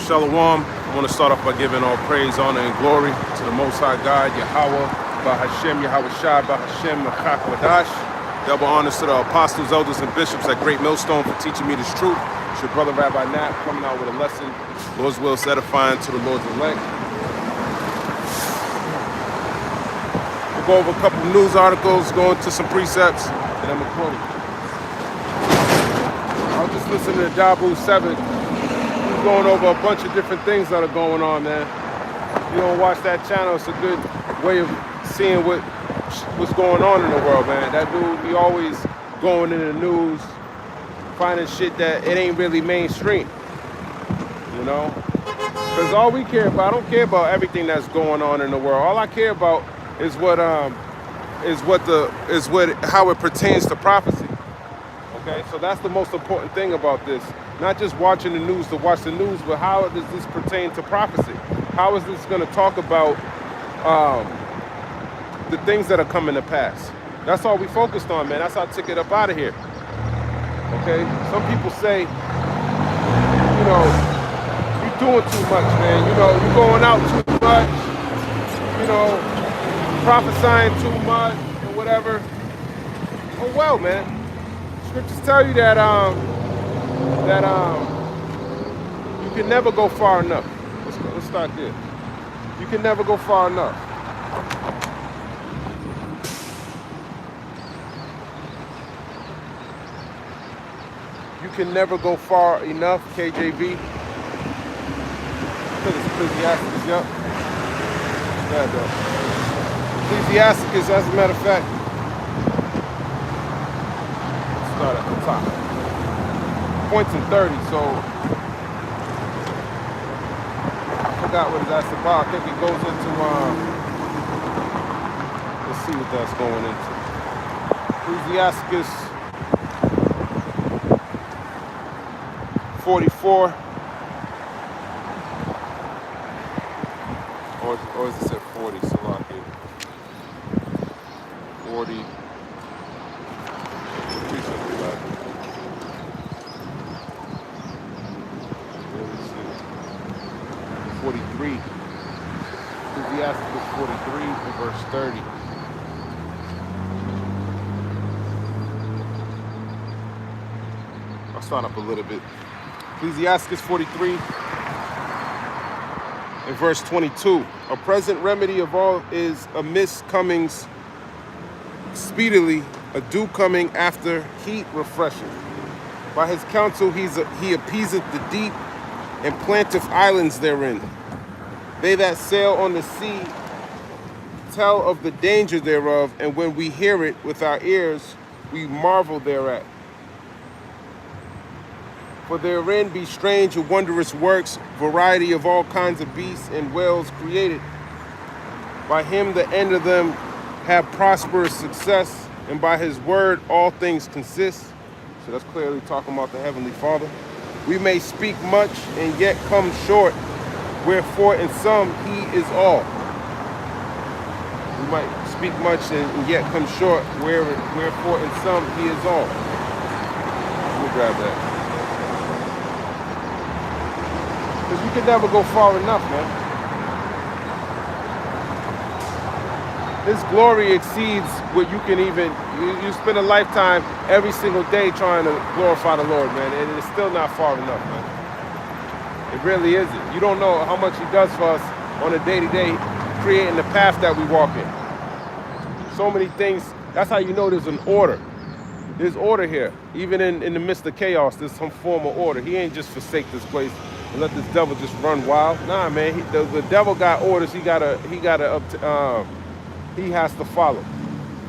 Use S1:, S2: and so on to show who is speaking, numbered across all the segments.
S1: Shalom. I want to start off by giving all praise, honor, and glory to the Most High God, Yahweh, Bahashem, Yahweh Shai, Bahashem, Mechak Wadash. Double honors to the apostles, elders, and bishops at Great Millstone for teaching me this truth. It's your brother Rabbi Nat coming out with a lesson. Lord's will is edifying to the Lord's elect. We'll go over a couple of news articles, go into some precepts, and then we'll close. I was just listening to Dabu 7. He's going over a bunch of different things that are going on, man. If you don't watch that channel, it's a good way of seeing what's going on in the world, man. That dude, he always going in the news, finding shit that it ain't really mainstream, you know? Because all we care about, I don't care about everything that's going on in the world. All I care about is how it pertains to prophecy. Okay, so that's the most important thing about this. Not just watching the news to watch the news, but how does this pertain to prophecy? How is this going to talk about the things that are coming to pass? That's all we focused on, man. That's our ticket up out of here. Okay, some people say, you know, you're doing too much, man. You know, you're going out too much, you know, prophesying too much and whatever. Oh, well, man. Scriptures tell you that you can never go far enough. Let's start there. You can never go far enough. You can never go far enough, KJV. Because it's Ecclesiasticus, yep. Yeah, though. Ecclesiasticus, as a matter of fact. Start at the top. Points in 30, so I forgot what that's about. I think it goes into let's see what that's going into. Ecclesiasticus 44. Or is it at 40? So I can 40. 43. Ecclesiasticus 43 and verse 30. I'll start up a little bit. Ecclesiasticus 43 and verse 22. A present remedy of all is a mist comings speedily, a dew coming after heat refreshing. By his counsel he appeaseth the deep, and planteth islands therein. They that sail on the sea tell of the danger thereof, and when we hear it with our ears, we marvel thereat. For therein be strange and wondrous works, variety of all kinds of beasts and whales created. By him the end of them have prosperous success, and by his word all things consist. So that's clearly talking about the Heavenly Father. We may speak much and yet come short, wherefore in some he is all. We might speak much and yet come short, wherefore in some he is all. Let me grab that. Because you can never go far enough, man. His glory exceeds what you can even, you spend a lifetime every single day trying to glorify the Lord, man, and it's still not far enough, man. It really isn't. You don't know how much he does for us on a day-to-day, creating the path that we walk in. So many things, that's how you know there's an order. There's order here. Even in the midst of chaos, there's some form of order. He ain't just forsake this place and let this devil just run wild. Nah, man, the devil got orders. He has to follow.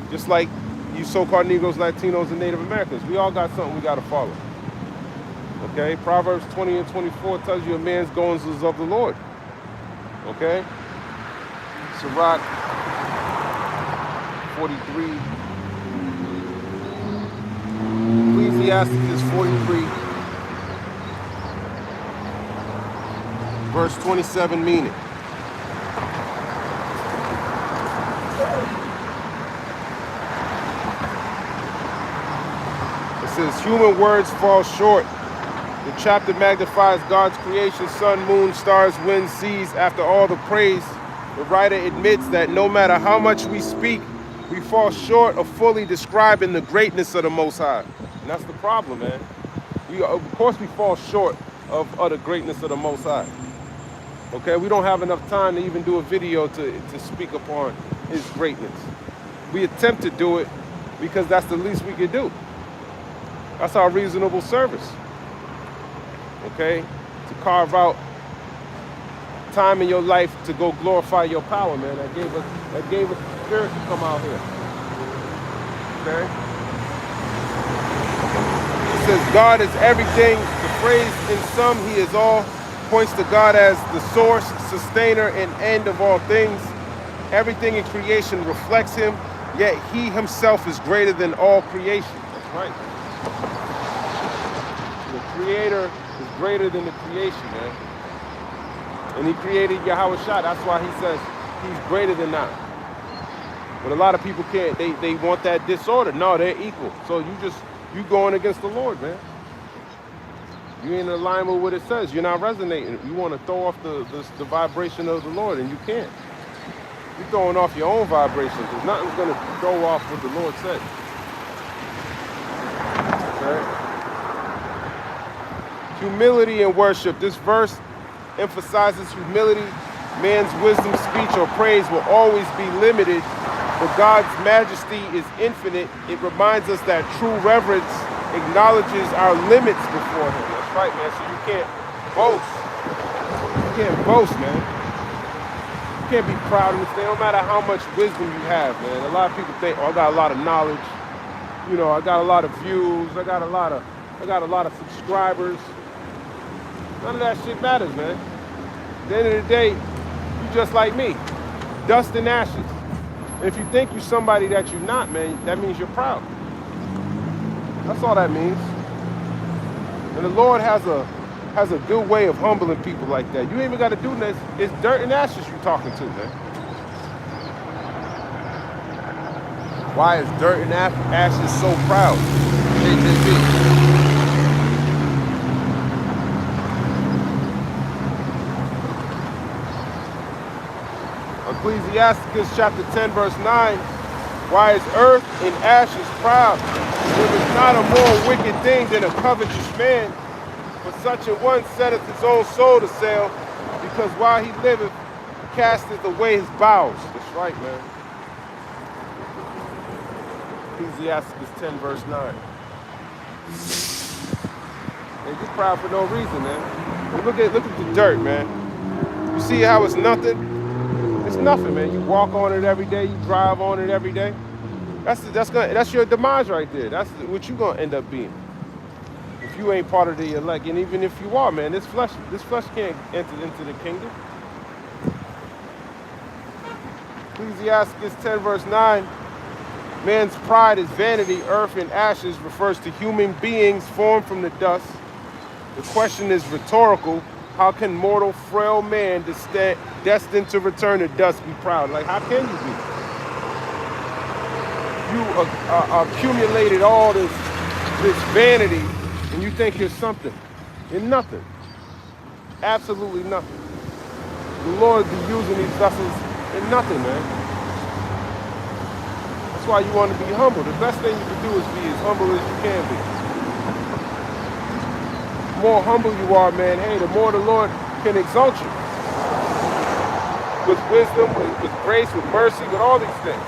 S1: Just like you so-called Negroes, Latinos, and Native Americans. We all got something we got to follow. Okay? Proverbs 20 and 24 tells you a man's goings is of the Lord. Okay? Sirach 43. Ecclesiasticus 43. Verse 27 meaning. It says, human words fall short The chapter magnifies God's creation, sun, moon, stars, wind, seas. After all the praise, the writer admits that no matter how much we speak, we fall short of fully describing the greatness of the Most High. And that's the problem, man. Of course we fall short of the greatness of the Most High. Okay, we don't have enough time to even do a video to speak upon his greatness. We attempt to do it because that's the least we can do. That's our reasonable service. Okay, to carve out time in your life to go glorify your power, man. That gave us the spirit to come out here. Okay? It says God is everything. The phrase in sum, he is all, points to God as the source, sustainer, and end of all things. Everything in creation reflects him, yet he himself is greater than all creation. That's right. The creator is greater than the creation, man. And he created Yahweh Shah. That's why he says he's greater than that. But a lot of people can't. They want that disorder. No, they're equal. So you going against the Lord, man. You ain't in alignment with what it says. You're not resonating. You want to throw off the vibration of the Lord, and you can't. You're throwing off your own vibration because nothing's going to throw off what the Lord said. Okay? Humility and worship. This verse emphasizes humility. Man's wisdom, speech, or praise will always be limited, but God's majesty is infinite. It reminds us that true reverence acknowledges our limits before him. That's right, man. So you can't boast. You can't boast, man. You can't be proud of this thing. No matter how much wisdom you have, man. A lot of people think, oh, I got a lot of knowledge. You know, I got a lot of views. I got a lot of subscribers. None of that shit matters, man. At the end of the day, you just like me. Dust and ashes. And if you think you're somebody that you're not, man, that means you're proud. That's all that means. And the Lord has a good way of humbling people like that. You ain't even got to do this. It's dirt and ashes you're talking to, man. Why is dirt and ashes so proud? They just be. Ecclesiasticus chapter 10, verse 9. Why is earth and ashes proud? There is not a more wicked thing than a covetous man, but such a one setteth his own soul to sale, because while he liveth, he casteth away his bowels. That's right, man. Ecclesiasticus 10, verse 9. They're just proud for no reason, man. Look at the dirt, man. You see how it's nothing? It's nothing, man. You walk on it every day. You drive on it every day. That's your demise right there. That's what you're gonna end up being if you ain't part of the elect. And even if you are, man, this flesh can't enter into the kingdom. Ecclesiasticus 10, verse 9. Man's pride is vanity. Earth and ashes refers to human beings formed from the dust. The question is rhetorical. How can mortal, frail man destined to return to dust be proud? Like, how can you be? You accumulated all this vanity, and you think you're something. You're nothing. Absolutely nothing. The Lord be using these vessels in nothing, man. That's why you want to be humble. The best thing you can do is be as humble as you can be. The more humble you are, man, hey, the more the Lord can exalt you. With wisdom, with grace, with mercy, with all these things.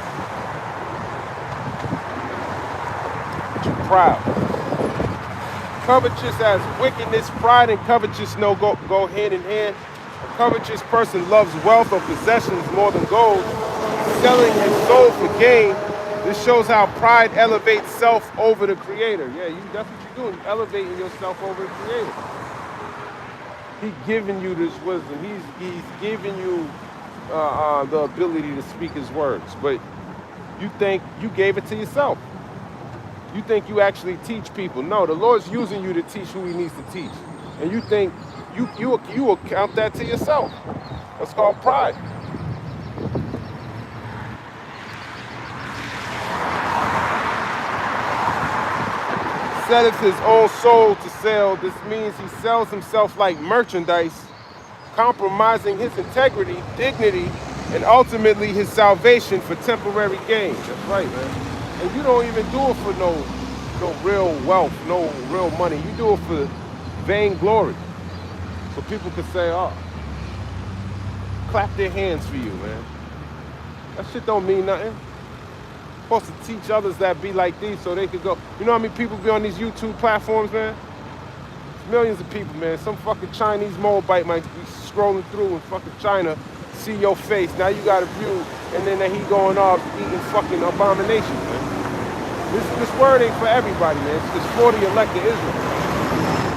S1: But you're proud. Covetous as wickedness, pride and covetousness go hand in hand. A covetous person loves wealth or possessions more than gold, selling his soul for gain. This shows how pride elevates self over the Creator. Yeah, that's what you're doing. You're elevating yourself over the Creator. He's giving you this wisdom. He's giving you the ability to speak his words. But you think you gave it to yourself. You think you actually teach people. No, the Lord's using you to teach who he needs to teach. And you think you will count that to yourself. That's called pride. setteth his own soul to sell. This means he sells himself like merchandise, compromising his integrity, dignity, and ultimately his salvation for temporary gain. That's right, man. And you don't even do it for no real wealth, no real money. You do it for vainglory. So people could say, oh, clap their hands for you, man. That shit don't mean nothing. Supposed to teach others that be like these so they could go. You know how many people be on these YouTube platforms, man? It's millions of people, man. Some fucking Chinese Moabite might be scrolling through in fucking China, see your face. Now you got a view, and then he going off eating fucking abominations, man. This word ain't for everybody, man. It's for the elect of Israel.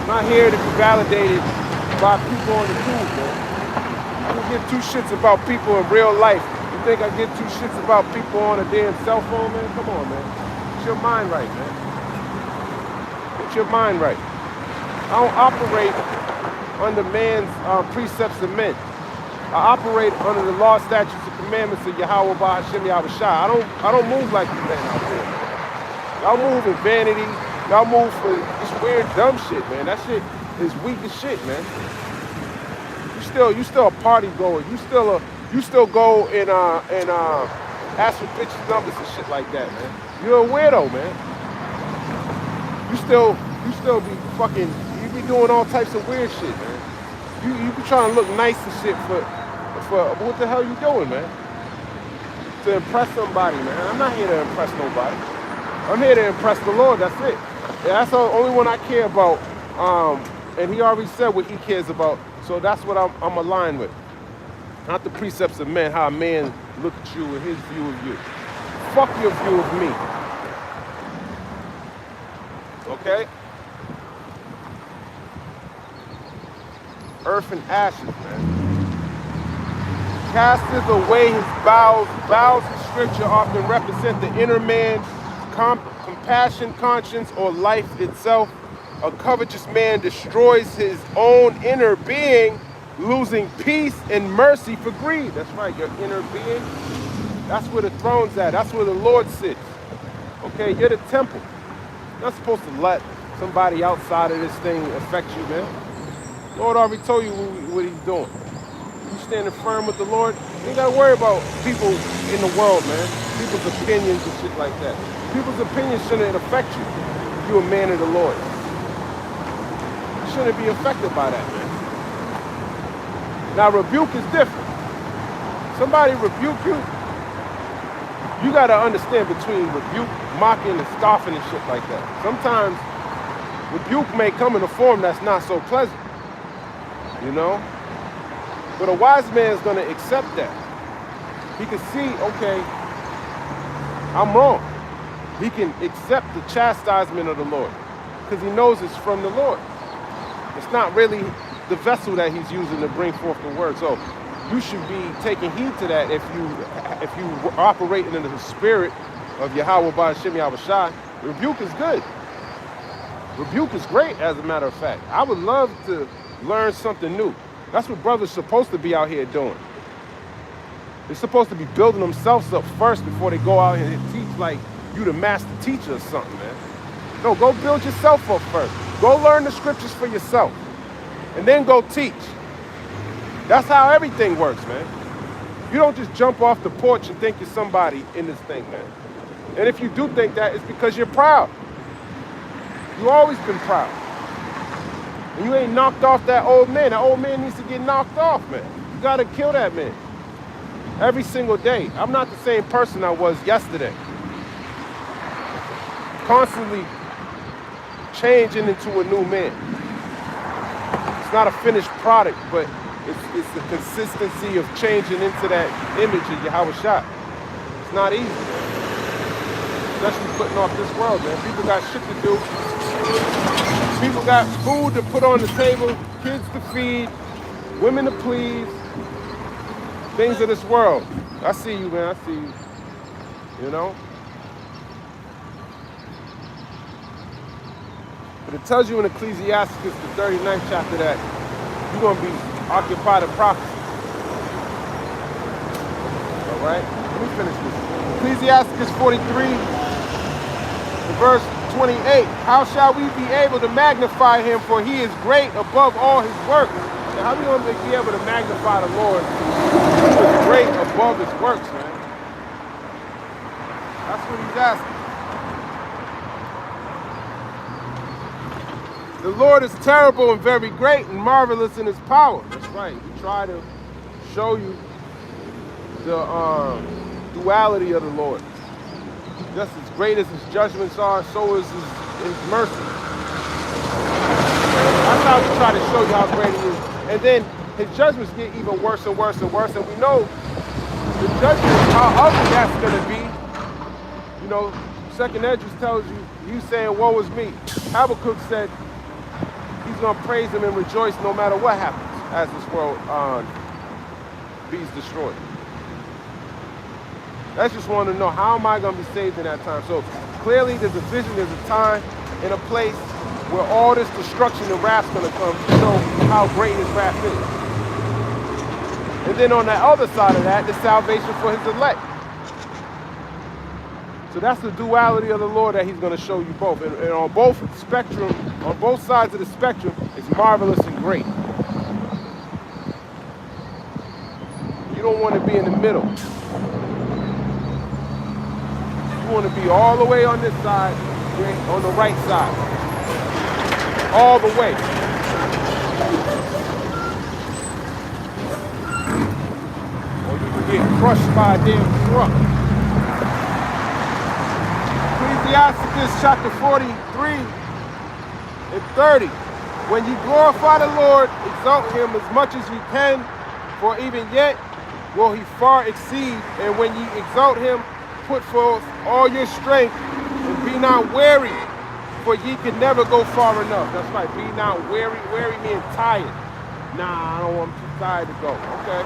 S1: I'm not here to be validated by people on the tube, man. I don't give two shits about people in real life. You think I give two shits about people on a damn cell phone, man? Come on, man. Get your mind right, man. Get your mind right. I don't operate under man's precepts and men. I operate under the law, statutes, and commandments of Yahweh Bahashem Yahushua. I don't move like you man out there. Y'all move in vanity. Y'all move for this weird dumb shit, man. That shit is weak as shit, man. You still a party goer. You still go and ask for bitches numbers and shit like that, man. You're a weirdo, man. You still be fucking. You be doing all types of weird shit, man. You be trying to look nice and shit for what the hell you doing, man? To impress somebody, man. I'm not here to impress nobody. I'm here to impress the Lord. That's it. Yeah, that's the only one I care about. And he already said what he cares about. So that's what I'm aligned with. Not the precepts of men, how a man look at you and his view of you. Fuck your view of me. Okay? Earth and ashes, man. Casteth away his bowels. Bowels in scripture often represent the inner man, compassion, conscience, or life itself. A covetous man destroys his own inner being, losing peace and mercy for greed. That's right, your inner being. That's where the throne's at. That's where the Lord sits. Okay, you're the temple. You're not supposed to let somebody outside of this thing affect you, man. Lord already told you what he's doing. You standing firm with the Lord, you ain't got to worry about people in the world, man. People's opinions and shit like that. People's opinions shouldn't affect you if you're a man of the Lord. You shouldn't be affected by that, man. Now, rebuke is different. Somebody rebuke you, you got to understand between rebuke, mocking, and scoffing and shit like that. Sometimes rebuke may come in a form that's not so pleasant, you know? But a wise man is going to accept that. He can see, okay, I'm wrong. He can accept the chastisement of the Lord because he knows it's from the Lord. It's not really the vessel that he's using to bring forth the word. So you should be taking heed to that if you operate in the spirit of Yahweh Ba'ashem Yahushua. Rebuke is good. Rebuke is great, as a matter of fact. I would love to learn something new. That's what brothers are supposed to be out here doing. They're supposed to be building themselves up first before they go out here and teach like you the master teacher or something, man. No, go build yourself up first. Go learn the scriptures for yourself. And then go teach. That's how everything works, man. You don't just jump off the porch and think you're somebody in this thing, man. And if you do think that, it's because you're proud. You've always been proud. And you ain't knocked off that old man. That old man needs to get knocked off, man. You gotta kill that man. Every single day. I'm not the same person I was yesterday. Constantly changing into a new man. It's not a finished product, but it's the consistency of changing into that image of Yahushua. It's not easy, man. Especially putting off this world, man. People got shit to do. People got food to put on the table, kids to feed, women to please, things of this world. I see you, man. I see you. You know? But it tells you in Ecclesiastes, the 39th chapter, that you're going to be occupied in prophecy. All right? Let me finish this. Ecclesiastes 43, the verse 28, how shall we be able to magnify him, for he is great above all his works? So how are we going to be able to magnify the Lord who is great above his works, man? That's what he's asking. The Lord is terrible and very great and marvelous in his power. That's right. We try to show you the duality of the Lord. Just as great as his judgments are, so is his mercy. That's how we try to show you how great he is. And then his judgments get even worse and worse and worse. And we know the judgment, how ugly that's going to be. You know, Second Esdras tells you saying, woe is me. Habakkuk said he's going to praise him and rejoice no matter what happens as this world be destroyed. I just want to know, how am I going to be saved in that time? So clearly there's a vision, there's a time and a place where all this destruction and wrath's going to come to show how great his wrath is. And then on the other side of that, the salvation for his elect. So that's the duality of the Lord that he's going to show you both. And on both spectrum, on both sides of the spectrum, it's marvelous and great. You don't want to be in the middle. You want to be all the way on this side, on the right side. All the way. Or you can get crushed by a damn truck. Ecclesiasticus chapter 43 and 30. When you glorify the Lord, exalt him as much as you can, for even yet will he far exceed. And when ye exalt him, put forth all your strength, and be not weary, for ye can never go far enough. That's right, be not weary. Weary means tired. Nah, I don't want, I'm too tired to go. Okay.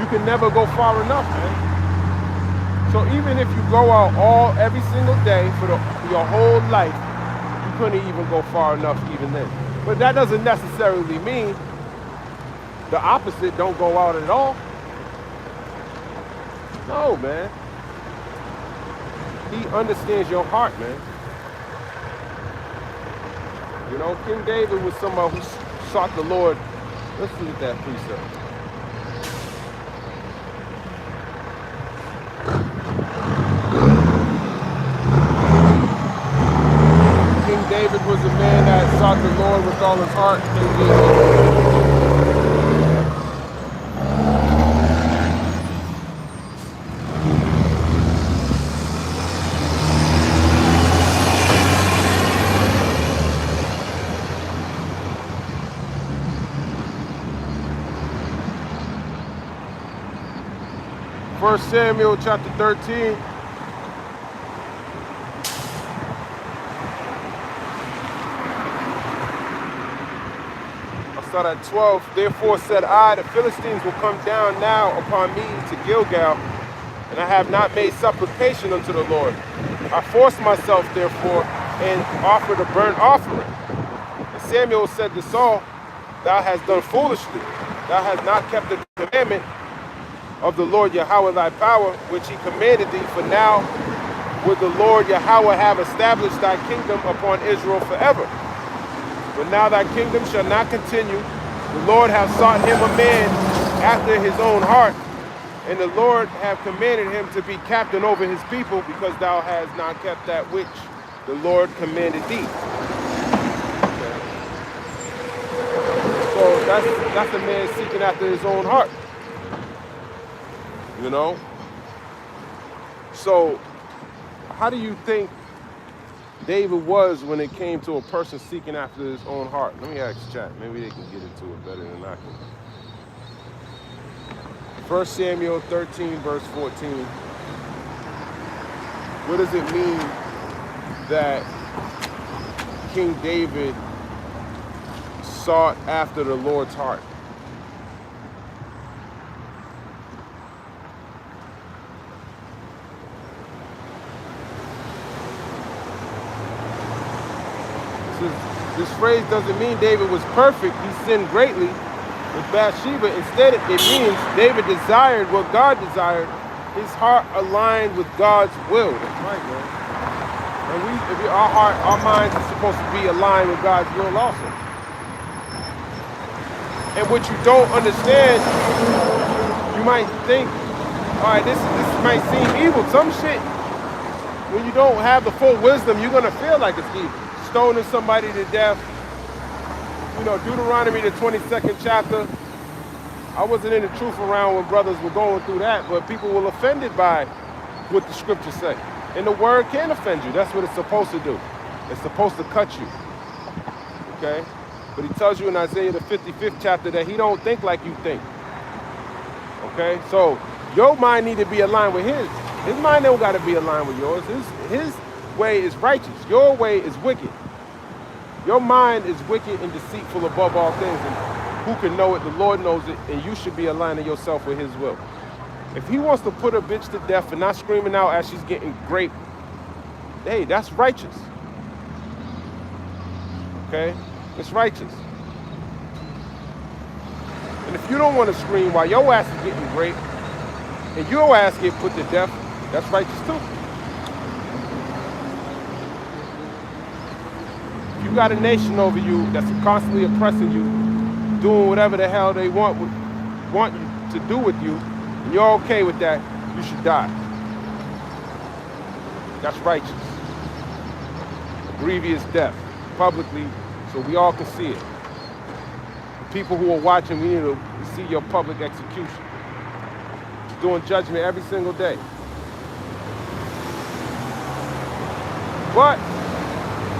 S1: You can never go far enough, man. So even if you go out every single day for your whole life, you couldn't even go far enough even then. But that doesn't necessarily mean the opposite, don't go out at all. No, man. He understands your heart, man. You know, King David was somebody who sought the Lord. Let's look at that precept. King David was a man that sought the Lord with all his heart. First Samuel chapter 13. I'll start at 12. Therefore said I, the Philistines will come down now upon me to Gilgal, and I have not made supplication unto the Lord. I forced myself, therefore, and offered a burnt offering. And Samuel said to Saul, thou hast done foolishly. Thou hast not kept the commandment of the Lord Yahweh thy power, which he commanded thee, for now would the Lord Yahweh have established thy kingdom upon Israel forever. But now thy kingdom shall not continue. The Lord hath sought him a man after his own heart, and the Lord hath commanded him to be captain over his people, because thou hast not kept that which the Lord commanded thee. Okay. So that's a man seeking after his own heart. You know? So, how do you think David was when it came to a person seeking after his own heart? Let me ask chat. Maybe they can get into it better than I can. 1 Samuel 13, verse 14. What does it mean that King David sought after the Lord's heart? This phrase doesn't mean David was perfect. He sinned greatly with Bathsheba. Instead, it means David desired what God desired. His heart aligned with God's will. That's right, man. And our minds are supposed to be aligned with God's will also. And what you don't understand, you might think, all right, this might seem evil. Some shit, when you don't have the full wisdom, you're gonna feel like it's evil. Stoning somebody to death. You know, Deuteronomy, the 22nd chapter. I wasn't in the truth around when brothers were going through that, but people were offended by what the scriptures say. And the word can offend you. That's what it's supposed to do. It's supposed to cut you. Okay? But he tells you in Isaiah, the 55th chapter, that he don't think like you think. Okay? So your mind need to be aligned with his. His mind don't got to be aligned with yours. His way is righteous. Your way is wicked. Your mind is wicked and deceitful above all things. And who can know it? The Lord knows it. And you should be aligning yourself with his will. If he wants to put a bitch to death and not screaming out as she's getting raped, hey, that's righteous. Okay? It's righteous. And if you don't want to scream while your ass is getting raped and your ass get put to death, that's righteous too. If you got a nation over you that's constantly oppressing you, doing whatever the hell they want you to do with you, and you're okay with that, you should die. That's righteous. A grievous death, publicly, so we all can see it. The people who are watching, we need to see your public execution. It's doing judgment every single day. But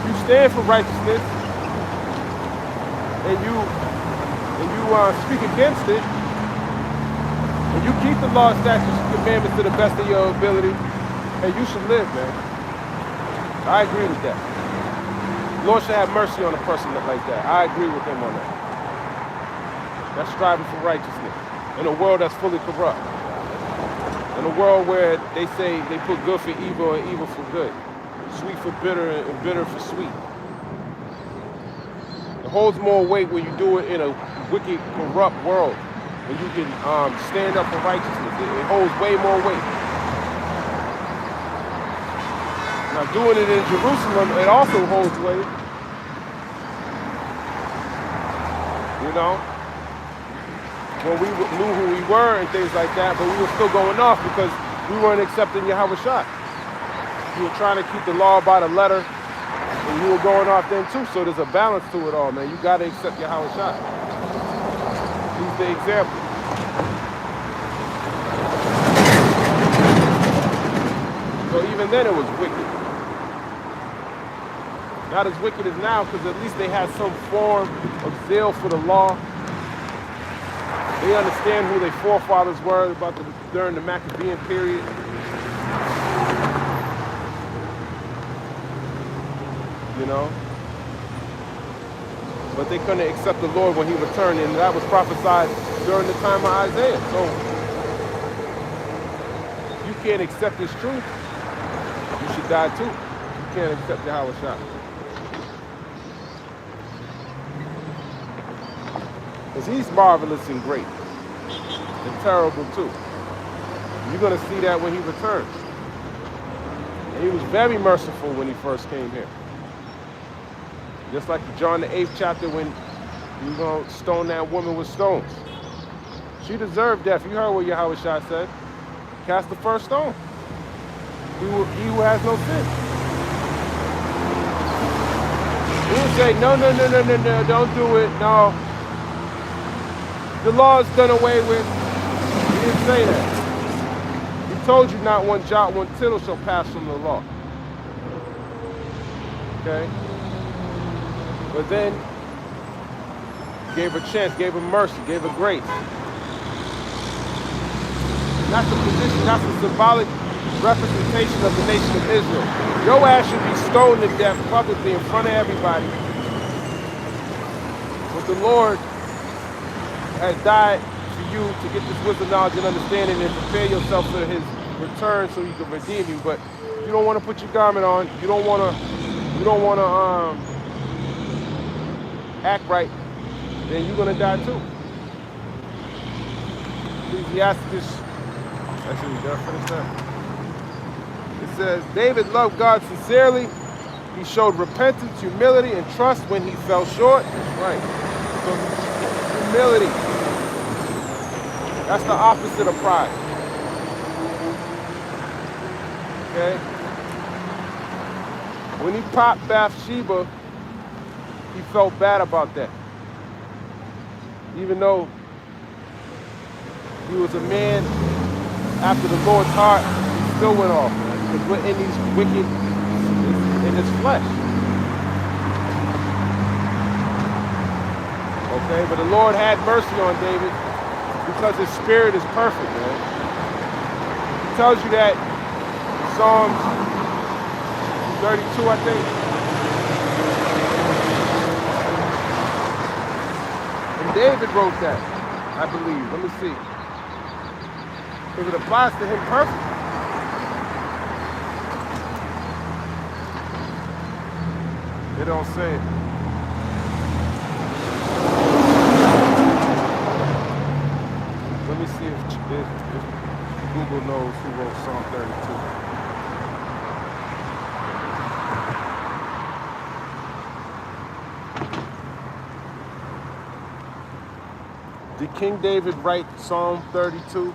S1: you stand for righteousness, and you speak against it, and you keep the law, statutes, and commandments to the best of your ability, and you should live, man. I agree with that. The Lord should have mercy on a person like that. I agree with him on that. That's striving for righteousness in a world that's fully corrupt. In a world where they say they put good for evil and evil for good. Sweet for bitter and bitter for sweet. It holds more weight when you do it in a wicked, corrupt world. When you can stand up for righteousness. It holds way more weight. Now doing it in Jerusalem, it also holds weight. You know? When we knew who we were and things like that, but we were still going off because we weren't accepting Yahweh Shai. You were trying to keep the law by the letter, and you were going off then too, so there's a balance to it all, man. You gotta accept Yahweh Shai. He's the example. So even then it was wicked. Not as wicked as now, because at least they had some form of zeal for the law. They understand who their forefathers were during the Maccabean period. You know? But they couldn't accept the Lord when he returned, and that was prophesied during the time of Isaiah. So if you can't accept this truth, you should die too. You can't accept Yahweh Shai. Because he's marvelous and great. And terrible too. You're going to see that when he returns. And he was very merciful when he first came here. Just like John the 8th chapter when he was going to stone that woman with stones. She deserved death. You heard what Yahweh Shai said. Cast the first stone. He who has no sin. He would say, no, don't do it, no. The law is done away with. He didn't say that. He told you not one jot, one tittle shall pass from the law. Okay? But then, gave her chance, gave her mercy, gave her grace. And that's the position, that's the symbolic representation of the nation of Israel. Your ass should be stoned to death publicly in front of everybody. But the Lord has died for you to get this wisdom, knowledge, and understanding and prepare yourself for his return so he can redeem you. But you don't want to put your garment on, you don't want to act right, then you're going to die too. Ecclesiastes, actually, we got to finish that. It says, David loved God sincerely He showed repentance, humility, and trust when he fell short. Right. So humility. That's the opposite of pride. Okay? When he popped Bathsheba, he felt bad about that. Even though he was a man after the Lord's heart, he still went off. Because we're in these wicked, in his flesh. Okay, but the Lord had mercy on David because his spirit is perfect, man. He tells you that in Psalms 32, I think. And David wrote that, I believe. Let me see. Because it applies to him perfectly. It don't say it. Let me see if Google knows who wrote Psalm 32. Did King David write Psalm 32?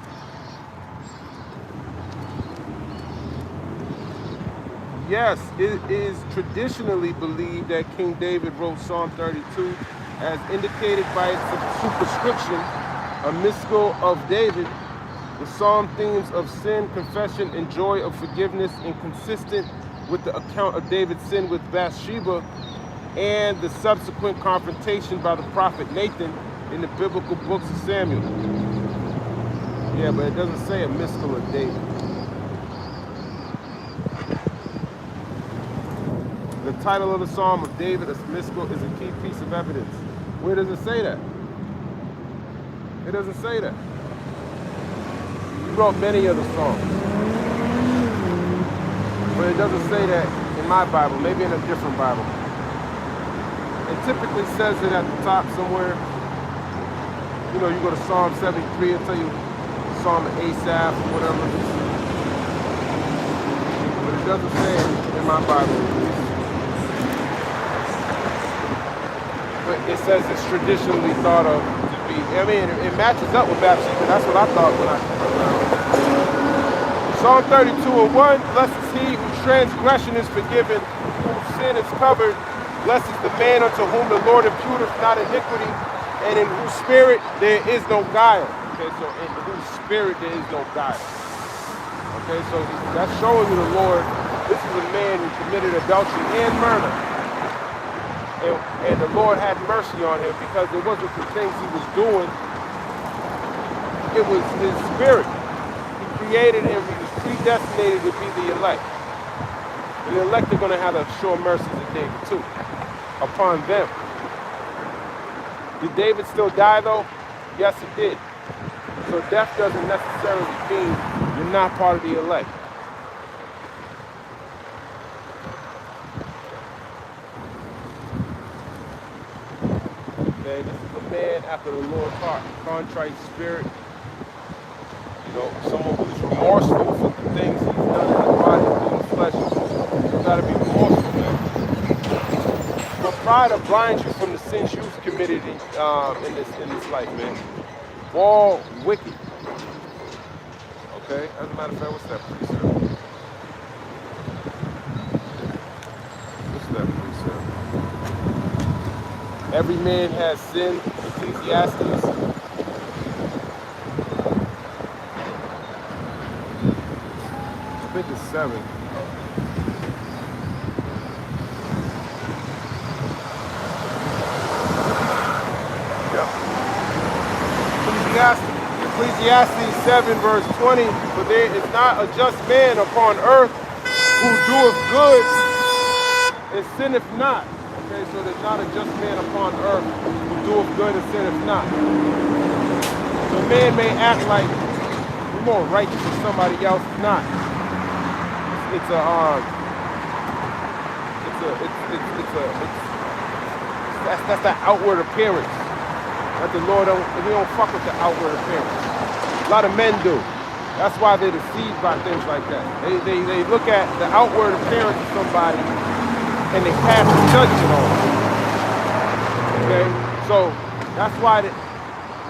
S1: Yes, it is traditionally believed that King David wrote Psalm 32 as indicated by its superscription, a mystical of David. The psalm themes of sin, confession, and joy of forgiveness, inconsistent with the account of David's sin with Bathsheba and the subsequent confrontation by the prophet Nathan in the biblical books of Samuel. Yeah, but it doesn't say a mystical of David. The title of the Psalm of David, a mystical, is a key piece of evidence. Where does it say that? It doesn't say that. He wrote many of the songs. But it doesn't say that in my Bible, maybe in a different Bible. It typically says it at the top somewhere. You know, you go to Psalm 73, it'll tell you Psalm of Asaph or whatever. But it doesn't say it in my Bible. But it says it's traditionally thought of to be. I mean, it matches up with Bathsheba. That's what I thought when I Psalm 32 and 1. Blessed is he whose transgression is forgiven, whose sin is covered. Blessed is the man unto whom the Lord imputeth not iniquity, and in whose spirit there is no guile. Okay, so in whose spirit there is no guile. Okay, so that's showing you the Lord. This is a man who committed adultery and murder. And the Lord had mercy on him because it wasn't the things he was doing. It was his spirit. He created him. He was predestinated to be the elect. The elect are going to have to show mercy to David too, upon them. Did David still die though? Yes, he did. So death doesn't necessarily mean you're not part of the elect. Okay, this is a man after the Lord's heart, contrite spirit. You know, someone who's remorseful for the things he's done in the body and in the flesh. You gotta be remorseful, man. But pride will blind you from the sins you've committed in this life, man. All wicked. Okay? As a matter of fact, what's that precept? What's that precept? Every man has sinned, Ecclesiastes. I think it's 7. Ecclesiastes 7 verse 20, for there is not a just man upon earth who doeth good and sinneth not. Okay, so there's not a just man upon earth who doeth good and sinneth not. So a man may act like he's more righteous than somebody else is not. That's that outward appearance. That the Lord he don't fuck with the outward appearance. A lot of men do. That's why they're deceived by things like that. They look at the outward appearance of somebody and they pass the judgment on them. Okay? So that's why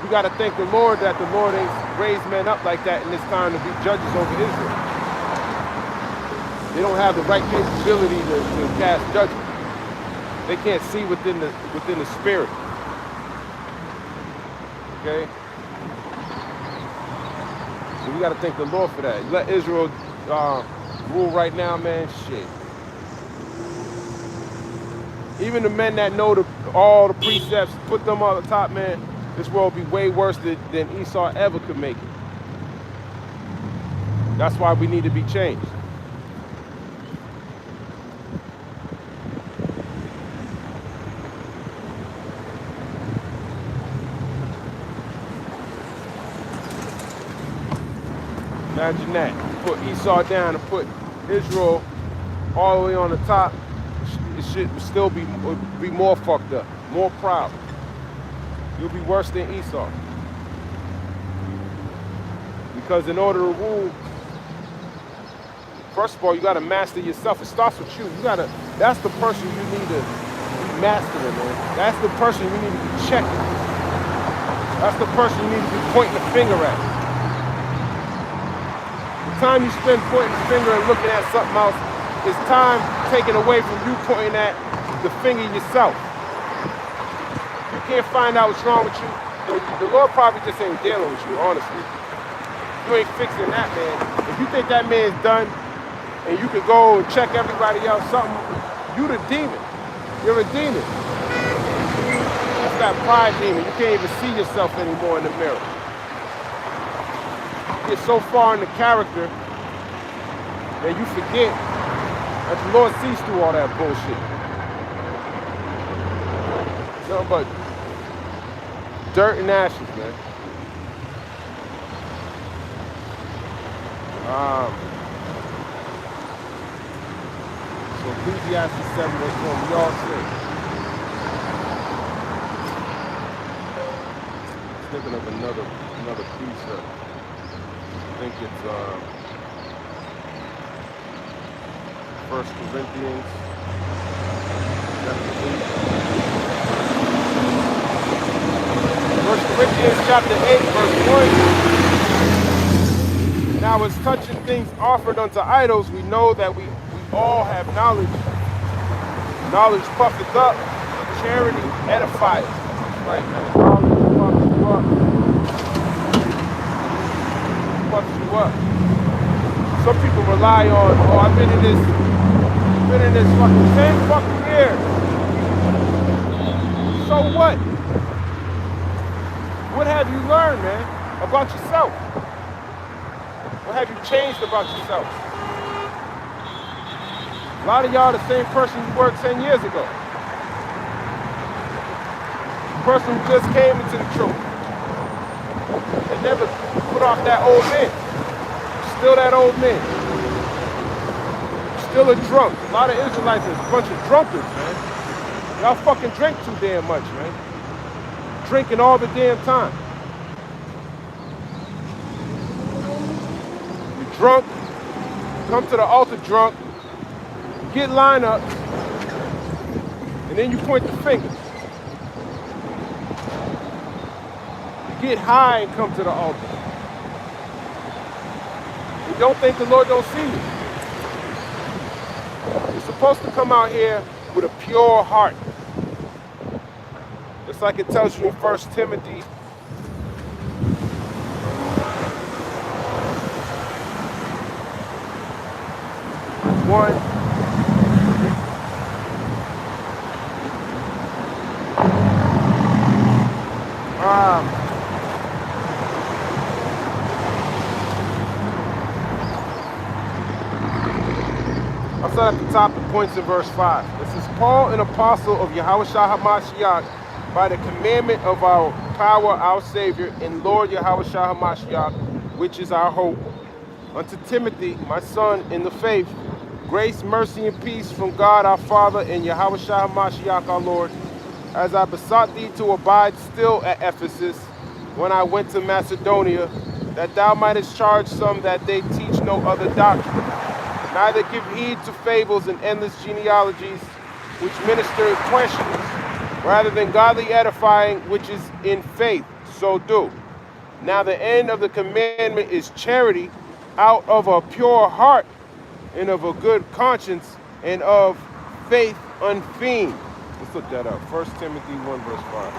S1: we got to thank the Lord that the Lord ain't raised men up like that in this time to be judges over Israel. They don't have the right capability to cast judgment. They can't see within the spirit. Okay? So we got to thank the Lord for that. Let Israel rule right now, man. Shit. Even the men that know all the precepts, put them on the top, man. This world will be way worse than Esau ever could make it. That's why we need to be changed. Imagine that. Put Esau down and put Israel all the way on the top. It should still be more fucked up, more proud. You'll be worse than Esau. Because in order to rule, first of all, you got to master yourself. It starts with you. That's the person you need to be mastering, man. That's the person you need to be checking. That's the person you need to be pointing the finger at. The time you spend pointing the finger and looking at something else is time taken away from you pointing at the finger yourself. You can't find out what's wrong with you. The Lord probably just ain't dealing with you, honestly. You ain't fixing that man. If you think that man's done and you can go and check everybody else something, you the demon. You're a demon. That's that pride demon. You can't even see yourself anymore in the mirror. You get so far in the character that you forget that the Lord sees through all that bullshit. Nothing but dirt and ashes, man. So Ecclesiastes 7 verse 1, we all sin. Thinking of another precept. I think it's 1 Corinthians chapter 8. 1 Corinthians chapter 8 verse 1. Now as touching things offered unto idols, we know that we all have knowledge. Knowledge puffeth up, charity edifies. Right, man. Knowledge puffs you up. Some people rely on, I've been in this fucking 10 fucking years. So what? What have you learned, man, about yourself? What have you changed about yourself? A lot of y'all the same person you were 10 years ago. The person who just came into the truth. And never put off that old man. Still that old man. Still a drunk. A lot of Israelites are a bunch of drunkards, man. Y'all fucking drink too damn much, man. Drinking all the damn time. You're drunk. Come to the altar drunk. Get lined up, and then you point the finger. You get high and come to the altar. You don't think the Lord don't see you. You're supposed to come out here with a pure heart. Just like it tells you in 1 Timothy. One. I'll start at the top of points in verse 5. This is Paul, an apostle of Yahushua HaMashiach, by the commandment of our power, our Savior, and Lord Yahushua HaMashiach, which is our hope. Unto Timothy, my son, in the faith, grace, mercy, and peace from God our Father and Yahushua HaMashiach our Lord, as I besought thee to abide still at Ephesus when I went to Macedonia, that thou mightest charge some that they teach no other doctrine, neither give heed to fables and endless genealogies, which minister questions, rather than godly edifying, which is in faith, so do. Now the end of the commandment is charity, out of a pure heart, and of a good conscience, and of faith unfeigned. Let's look that up. 1 Timothy 1 verse 5.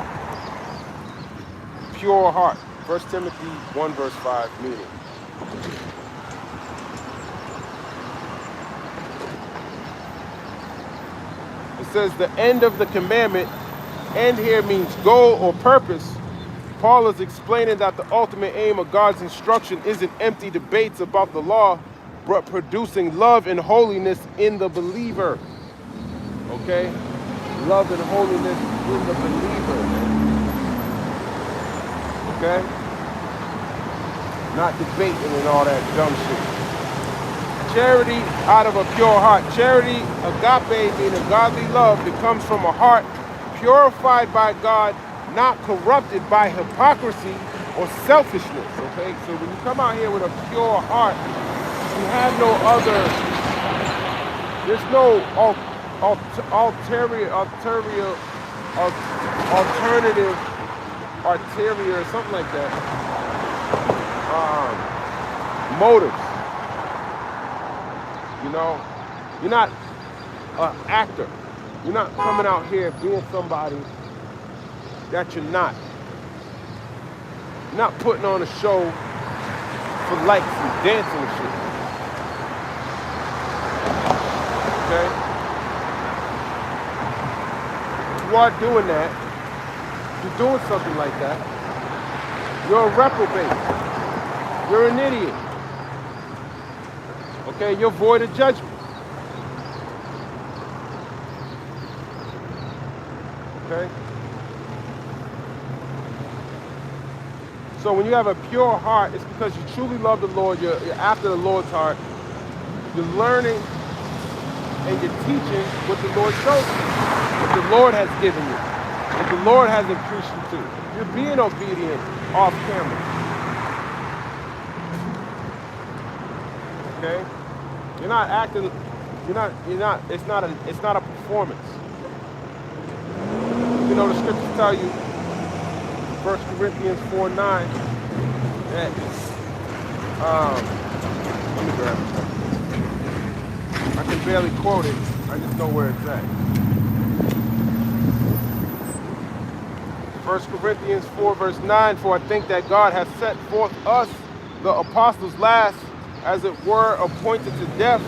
S1: Pure heart. 1 Timothy 1 verse 5 meaning. It says the end of the commandment. End here means goal or purpose. Paul is explaining that the ultimate aim of God's instruction isn't empty debates about the law, but producing love and holiness in the believer. Okay? Love and holiness in the believer. Okay? Not debating and all that dumb shit. Charity out of a pure heart. Charity, agape, meaning godly love that comes from a heart purified by God, not corrupted by hypocrisy or selfishness. Okay? So when you come out here with a pure heart, you have no other, there's no ulterior, something like that, motives. You know, you're not an actor. You're not coming out here being somebody that you're not. You're not putting on a show for likes and dancing and shit. Okay? If you are doing that, if you're doing something like that, you're a reprobate. You're an idiot. Okay? You're void of judgment. Okay? So when you have a pure heart, it's because you truly love the Lord, you're after the Lord's heart, you're learning and you're teaching what the Lord shows you, what the Lord has given you, what the Lord has increased you to. You're being obedient off camera. Okay? You're not acting, it's not a performance. You know, the scriptures tell you, 1 Corinthians 4:9, that, let me grab it. I can barely quote it, I just know where it's at. 1 Corinthians 4 verse 9, for I think that God has set forth us, the apostles last, as it were, appointed to death,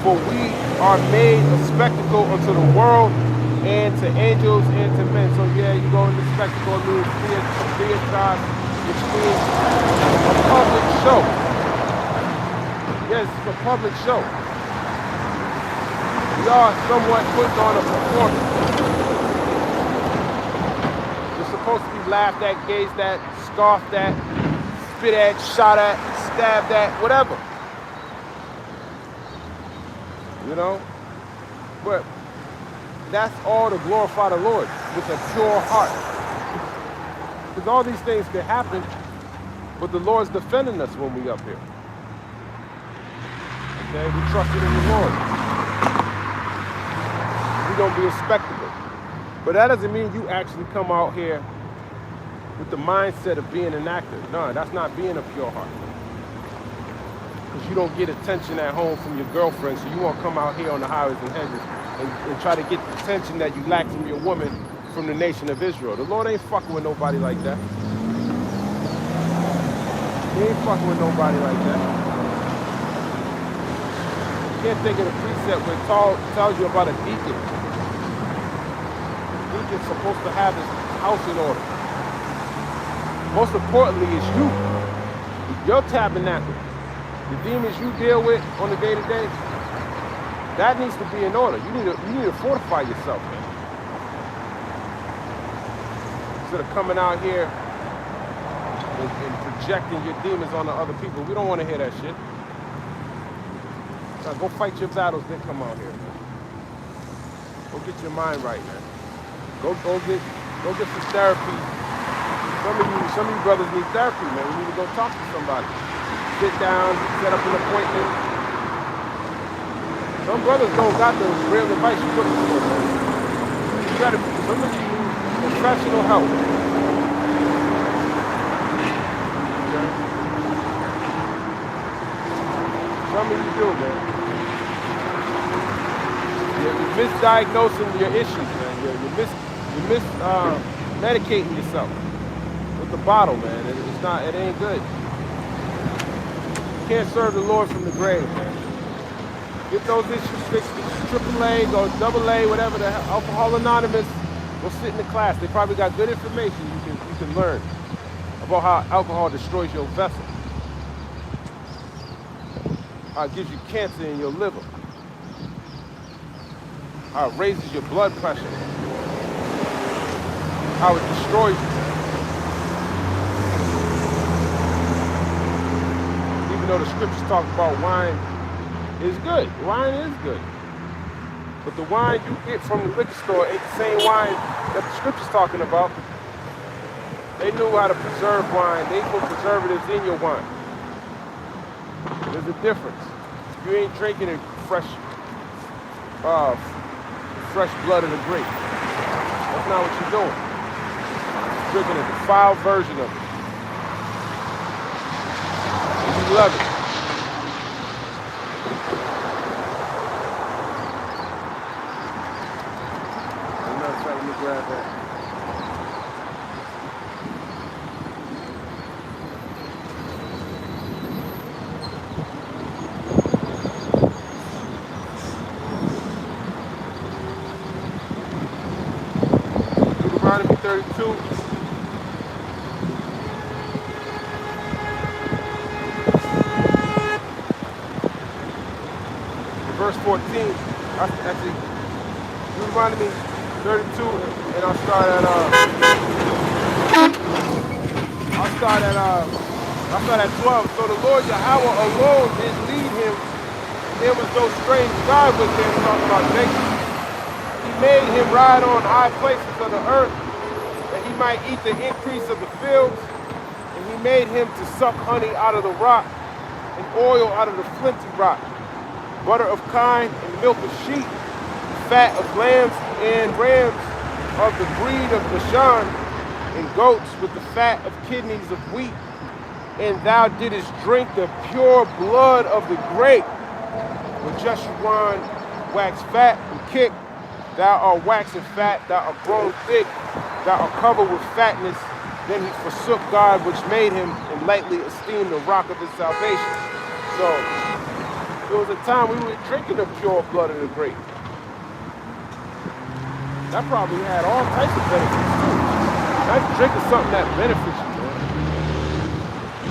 S1: for we are made a spectacle unto the world, and to angels and to men. So yeah, you go into spectacle, means theater, which means a public show. Yes, it's a public show. We are somewhat putting on a performance. You're supposed to be laughed at, gazed at, scoffed at, spit at, shot at, stabbed at, whatever. You know? But that's all to glorify the Lord with a pure heart. Because all these things can happen, but the Lord's defending us when we up here. Okay, we trusted in the Lord. We're gonna be a spectacle. But that doesn't mean you actually come out here with the mindset of being an actor. No, that's not being a pure heart. Because you don't get attention at home from your girlfriend, so you won't come out here on the highways and hedges and try to get the attention that you lack from your woman from the nation of Israel. The Lord ain't fucking with nobody like that. He ain't fucking with nobody like that. You can't think of the precept where it tells you about a deacon. The deacon's supposed to have his house in order. Most importantly is you. Your tabernacle. The demons you deal with on the day-to-day, that needs to be in order. You need to fortify yourself, man. Instead of coming out here and projecting your demons on the other people. We don't want to hear that shit. Now go fight your battles, then come out here, man. Go get your mind right, man. Go get some therapy. Some of you brothers need therapy, man. We need to go talk to somebody. Sit down, set up an appointment. Some brothers don't got the real advice you're looking for, man. You gotta, some of you need professional help. Okay? Some of you do, man. You're misdiagnosing your issues, man. You're medicating yourself with the bottle, man. It's not, it ain't good. You can't serve the Lord from the grave, man. Get those issues fixed. AAA, go AA, whatever the hell, Alcohol Anonymous. Go sit in the class. They probably got good information you can learn about how alcohol destroys your vessel. How it gives you cancer in your liver. How it raises your blood pressure. How it destroys you. Even though the scriptures talk about wine is good. Wine is good. But the wine you get from the liquor store ain't the same wine that the scripture's talking about. They knew how to preserve wine. They put preservatives in your wine. There's a difference. You ain't drinking it fresh blood of the grape. That's not what you're doing. You're drinking a defiled version of it. And you love it. Let me grab that. Deuteronomy 32. Verse 14. Actually, Deuteronomy 32, and I'll start at 12. So the Lord Yahweh alone did lead him. There was no strange God with him, talking about Jacob. He made him ride on high places of the earth, that he might eat the increase of the fields. And he made him to suck honey out of the rock, and oil out of the flinty rock, butter of kine and milk of sheep, fat of lambs and rams of the breed of Bashan, and goats with the fat of kidneys of wheat. And thou didst drink the pure blood of the grape. When Jeshurun waxed fat and kicked, thou art waxing fat, thou art grown thick, thou art covered with fatness. Then he forsook God which made him, and lightly esteemed the rock of his salvation. So there was a time we were drinking the pure blood of the grape. That probably had all types of benefits too. That's drinking something that benefits you, man.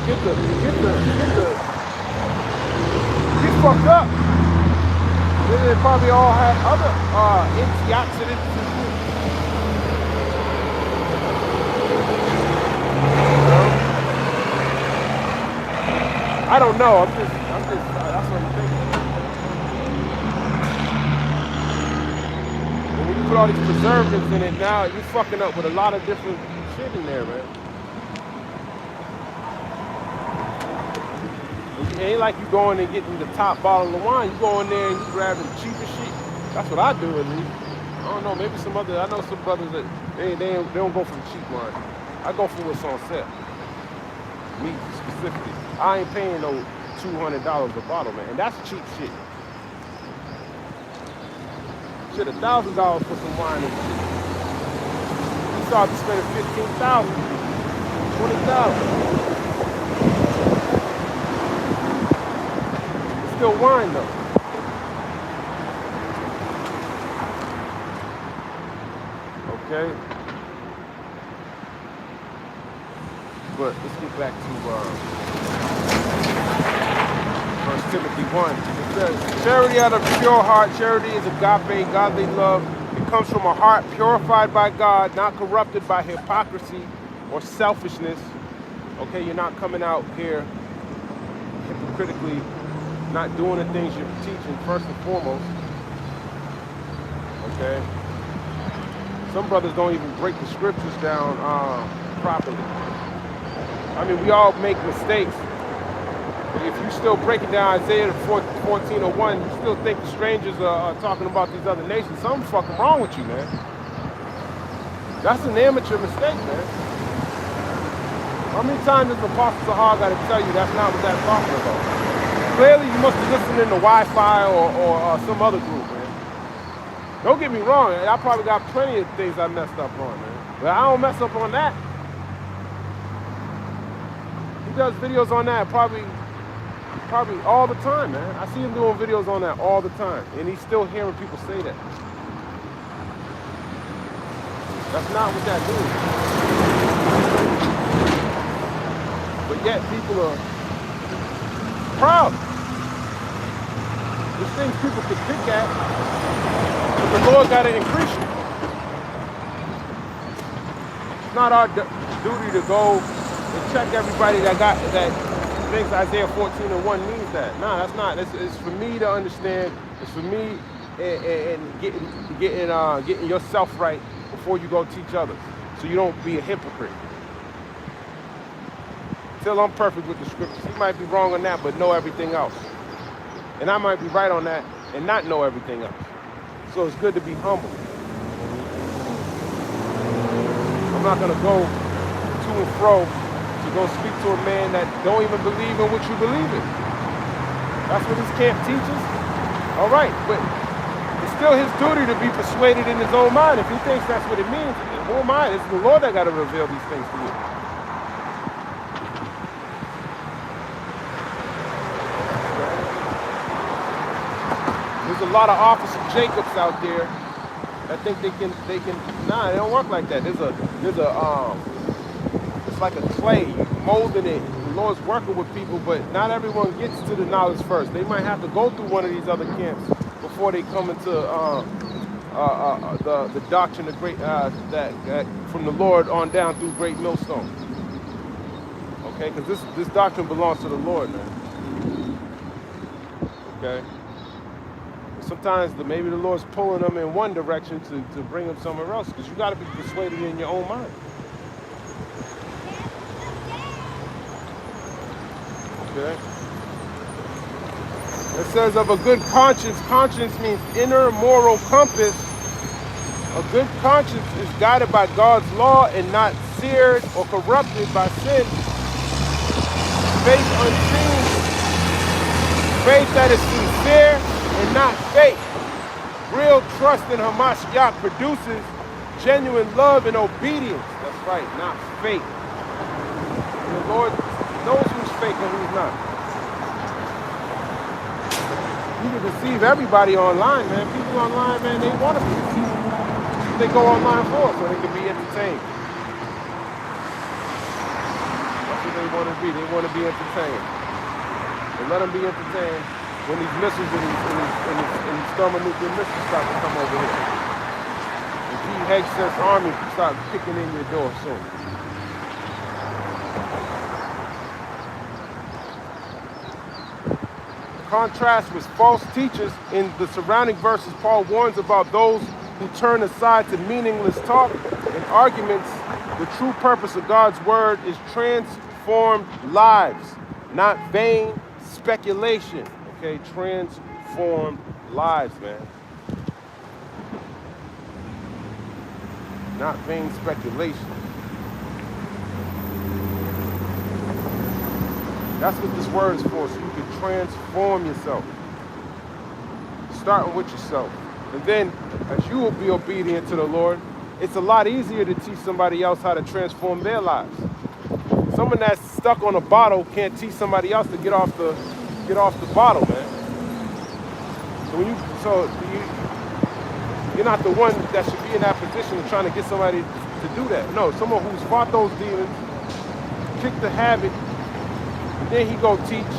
S1: You get fucked up. Then they probably all had other antioxidants and shit. I don't know. I'm just, that's what I'm thinking. Put all these preservatives in it now, you're fucking up with a lot of different shit in there, man. It ain't like you going and getting the top bottle of wine. You go in there and you grabbing the cheapest shit. That's what I do at least. I don't know, maybe some other, I know some brothers that they don't go for the cheap wine. I go for what's on sale. Me specifically. I ain't paying no $200 a bottle, man. And that's cheap shit. Shit, $1,000 for some wine and shit. You start spending $15,000, $20,000. It's still wine though. Okay. But let's get back to 1 Timothy 1. It says, charity out of a pure heart. Charity is agape, godly love. It comes from a heart purified by God, not corrupted by hypocrisy or selfishness. Okay, you're not coming out here hypocritically, not doing the things you're teaching first and foremost. Okay? Some brothers don't even break the scriptures down properly. I mean, we all make mistakes. If you still breaking down Isaiah 14:01, you still think the strangers are talking about these other nations, something's fucking wrong with you, man. That's an amateur mistake, man. How many times does Apostle Sahar got to tell you that's not what that's talking about? Clearly, you must be listening to Wi-Fi or some other group, man. Don't get me wrong, I probably got plenty of things I messed up on, man. But I don't mess up on that. He does videos on that probably all the time, man. I see him doing videos on that all the time, and he's still hearing people say that. That's not what that means. But yet people are proud. There's things people could pick at, but the Lord got to increase you. It's not our duty to go and check everybody that thinks Isaiah 14:1 means that. Nah, that's not. It's for me to understand. It's for me and getting yourself right before you go teach others, so you don't be a hypocrite. Till I'm perfect with the scriptures. He might be wrong on that, but know everything else. And I might be right on that and not know everything else. So it's good to be humble. I'm not gonna go to and fro to go speak to a man that don't even believe in what you believe in. That's what his camp teaches. All right, but it's still his duty to be persuaded in his own mind. If he thinks that's what it means, who am I? It's the Lord that got to reveal these things to you. There's a lot of Officer Jacobs out there that think they can. Nah, it don't work like that. It's like a clay, you molding it. The Lord's working with people, but not everyone gets to the knowledge first. They might have to go through one of these other camps before they come into the doctrine of great that from the Lord on down through Great Millstone. Okay, because this doctrine belongs to the Lord, man. Okay. Sometimes maybe the Lord's pulling them in one direction to bring them somewhere else, because you got to be persuaded in your own mind. Okay. It says of a good conscience. Conscience means inner moral compass. A good conscience is guided by God's law and not seared or corrupted by sin. Faith unseen. Faith that is sincere and not fake. Real trust in Hamashiach produces genuine love and obedience. That's right, not fake. And the Lord knows who's fake and who's not. You can deceive everybody online, man. People online, man, they want to be deceived. They go online for it so they can be entertained. That's what they want to be. They want to be entertained. And let them be entertained when these missiles and these thermonuclear missiles start to come over here. And Pete Hegseth's army start kicking in your door soon. Contrast with false teachers in the surrounding verses, Paul warns about those who turn aside to meaningless talk and arguments. The true purpose of God's word is transformed lives, not vain speculation. Okay, transformed lives, man. Not vain speculation. That's what this word is for, so you can transform yourself. Starting with yourself. And then, as you will be obedient to the Lord, it's a lot easier to teach somebody else how to transform their lives. Someone that's stuck on a bottle can't teach somebody else to get off the bottle, man. So you're not the one that should be in that position of trying to get somebody to do that. No, someone who's fought those demons, kicked the habit, and then he go teach.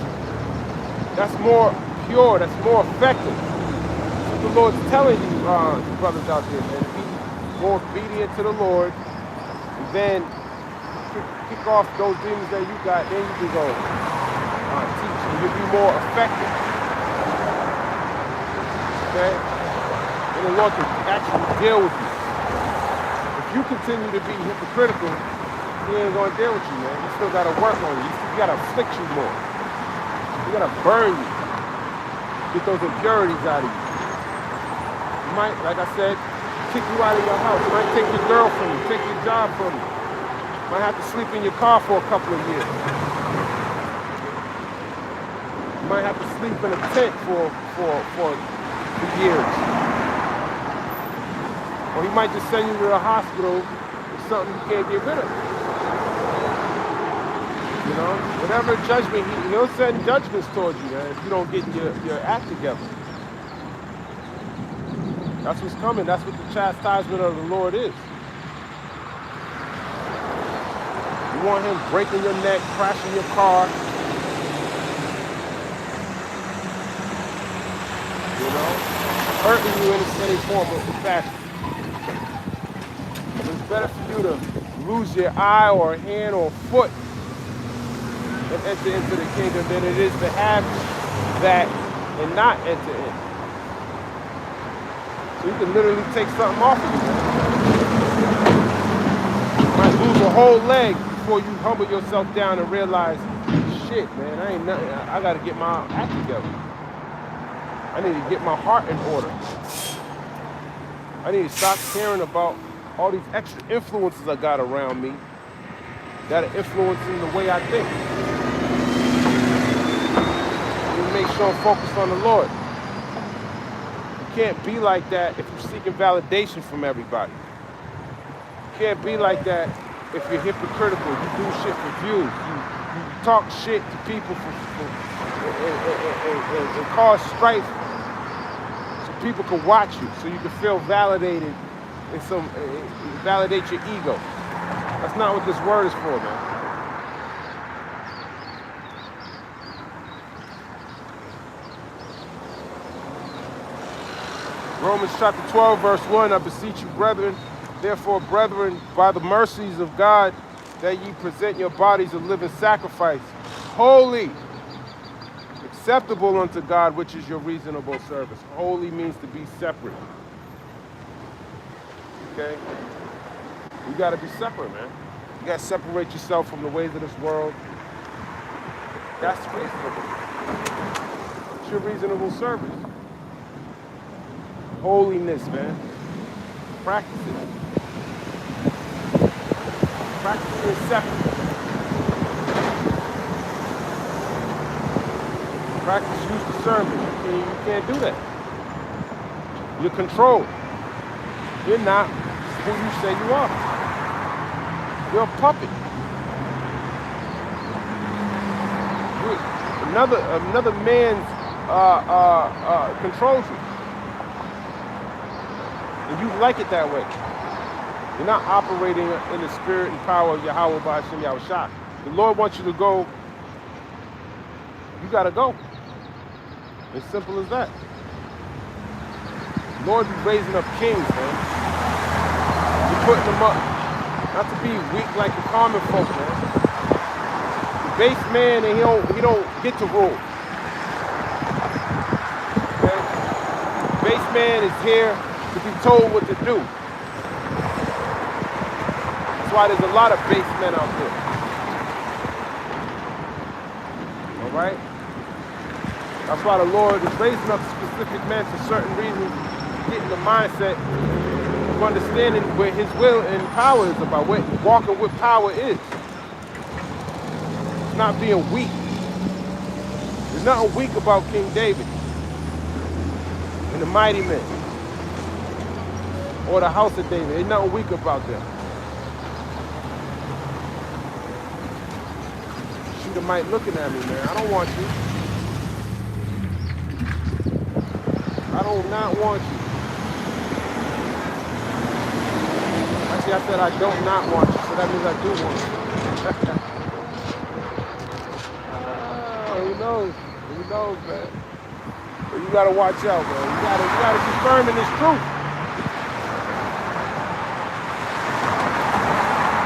S1: That's more pure. That's more effective. That's what the Lord's telling you, brothers out there, man. Be more obedient to the Lord, and then kick off those demons that you got. Then you can go teach, and you'll be more effective. Okay? And the Lord can actually deal with you. If you continue to be hypocritical, he ain't gonna deal with you, man. You still gotta work on you. You gotta afflict you more. He gotta burn you. Get those impurities out of you. He might, like I said, kick you out of your house. He might take your girl from you, take your job from you. Might have to sleep in your car for a couple of years. You might have to sleep in a tent for years. Or he might just send you to the hospital with something you can't get rid of. You know, whatever judgment, he'll send judgments towards you, man, if you don't get your act together. That's what's coming. That's what the chastisement of the Lord is. You want him breaking your neck, crashing your car. You know, hurting you in any form of fashion. It's better for you to lose your eye or hand or foot and enter into the kingdom than it is to have that and not enter in. So you can literally take something off of you. You might lose a whole leg before you humble yourself down and realize, shit, man, I ain't nothing. I gotta get my act together. I need to get my heart in order. I need to stop caring about all these extra influences I got around me that are influencing the way I think. Make sure I'm focused on the Lord. You can't be like that if you're seeking validation from everybody. You can't be like that if you're hypocritical. You do shit for views. You talk shit to people and cause strife so people can watch you, so you can feel validated and validate your ego. That's not what this word is for, man. Romans chapter 12, verse 1, I beseech you, brethren, therefore, brethren, by the mercies of God, that ye present your bodies a living sacrifice, holy, acceptable unto God, which is your reasonable service. Holy means to be separate. Okay? You got to be separate, man. You got to separate yourself from the ways of this world. That's reasonable. It's your reasonable service. Holiness, man. Practice it. Practice it separate. Practice use discernment. You can't do that. You're controlled. You're not who you say you are. You're a puppet. Another man's controls you. And you like it that way. You're not operating in the spirit and power of Yahweh B'Hashem Yahushua. The Lord wants you to go. You got to go. As simple as that. The Lord be raising up kings, man. You're putting them up. Not to be weak like the common folk, man. The base man, and he don't get to rule. Okay? The base man is here to be told what to do. That's why there's a lot of base men out there. All right? That's why the Lord is raising up specific men for certain reasons, getting the mindset of understanding where his will and power is about, what walking with power is. It's not being weak. There's nothing weak about King David and the mighty men. Or the house of David. Ain't nothing weak about them. Shooter looking at me, man. I don't want you. I do not want you. Actually, I said I don't not want you, so that means I do want you. Who knows? Who knows, man? But you gotta watch out, man. You gotta be firm in this truth.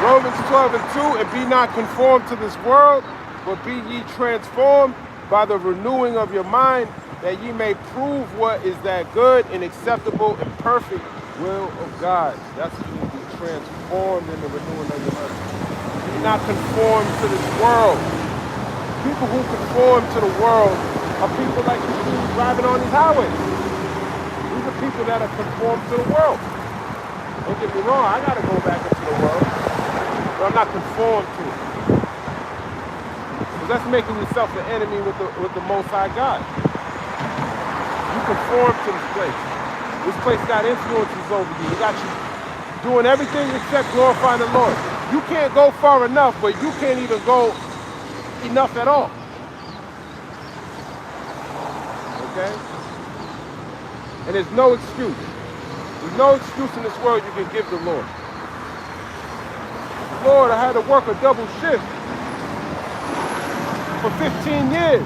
S1: Romans 12:2, and be not conformed to this world, but be ye transformed by the renewing of your mind, that ye may prove what is that good and acceptable and perfect will of God. That's what you need to be transformed in the renewing of your mind. Be not conformed to this world. People who conform to the world are people like you see driving on these highways. These are people that are conformed to the world. Don't get me wrong, I gotta go back into the world, but I'm not conformed to it. Because that's making yourself an enemy with the Most High God. You conform to this place. This place got influences over you. It got you doing everything except glorifying the Lord. You can't go far enough, but you can't even go enough at all. Okay? And there's no excuse. There's no excuse in this world you can give the Lord. Lord, I had to work a double shift for 15 years.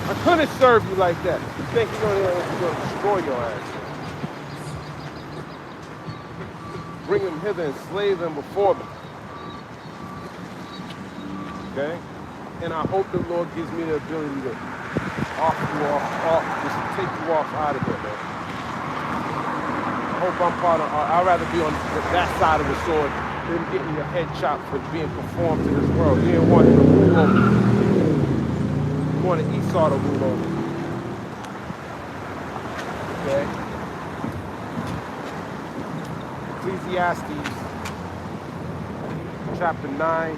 S1: I couldn't serve you like that. You think you're going to destroy your ass. Bring them hither and slay them before me. Okay? And I hope the Lord gives me the ability to just take you off out of there, man. I hope I'm part of, I'd rather be on that side of the sword than getting your head chopped for being conformed to this world. You didn't want to rule over you. You wanted Esau to rule over you. Okay? Ecclesiastes chapter 9.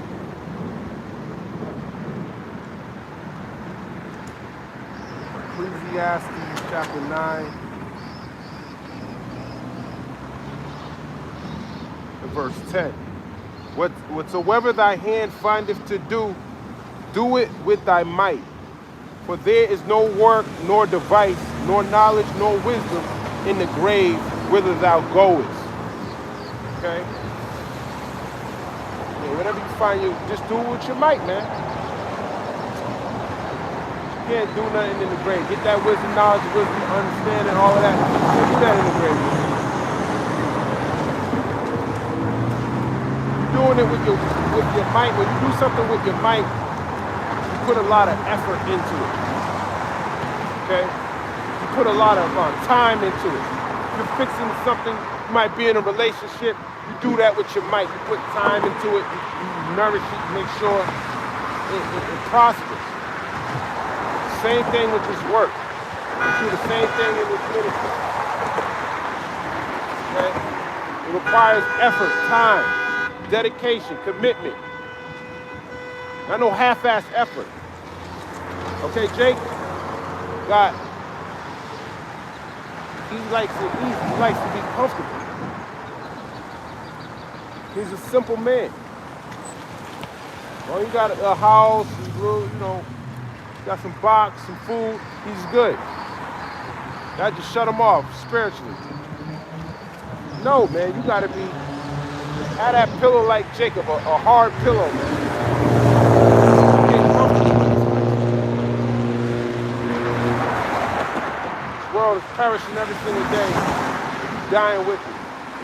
S1: Ecclesiastes chapter 9. Verse 10. Whatsoever thy hand findeth to do, do it with thy might. For there is no work, nor device, nor knowledge, nor wisdom in the grave whither thou goest. Okay? Yeah, whatever you find, you just do it with your might, man. You can't do nothing in the grave. Get that wisdom, knowledge, wisdom, understanding, all of that. You can't do that in the grave. Doing it with your might. When you do something with your might, you put a lot of effort into it. Okay? You put a lot of time into it. You're fixing something, you might be in a relationship, you do that with your might. You put time into it, you nourish it, you make sure it prospers. Same thing with this work. You do the same thing in this ministry. Okay? It requires effort, time, dedication, commitment. Not no half-ass effort. Okay, Jake he likes it easy. He likes to be comfortable. He's a simple man. Well, he got a house, got some box, some food. He's good. That just shut him off spiritually. No, man, you gotta have that pillow like Jacob, a hard pillow, man. Get comfortable with this place. This world is perishing every single day. You're dying with it.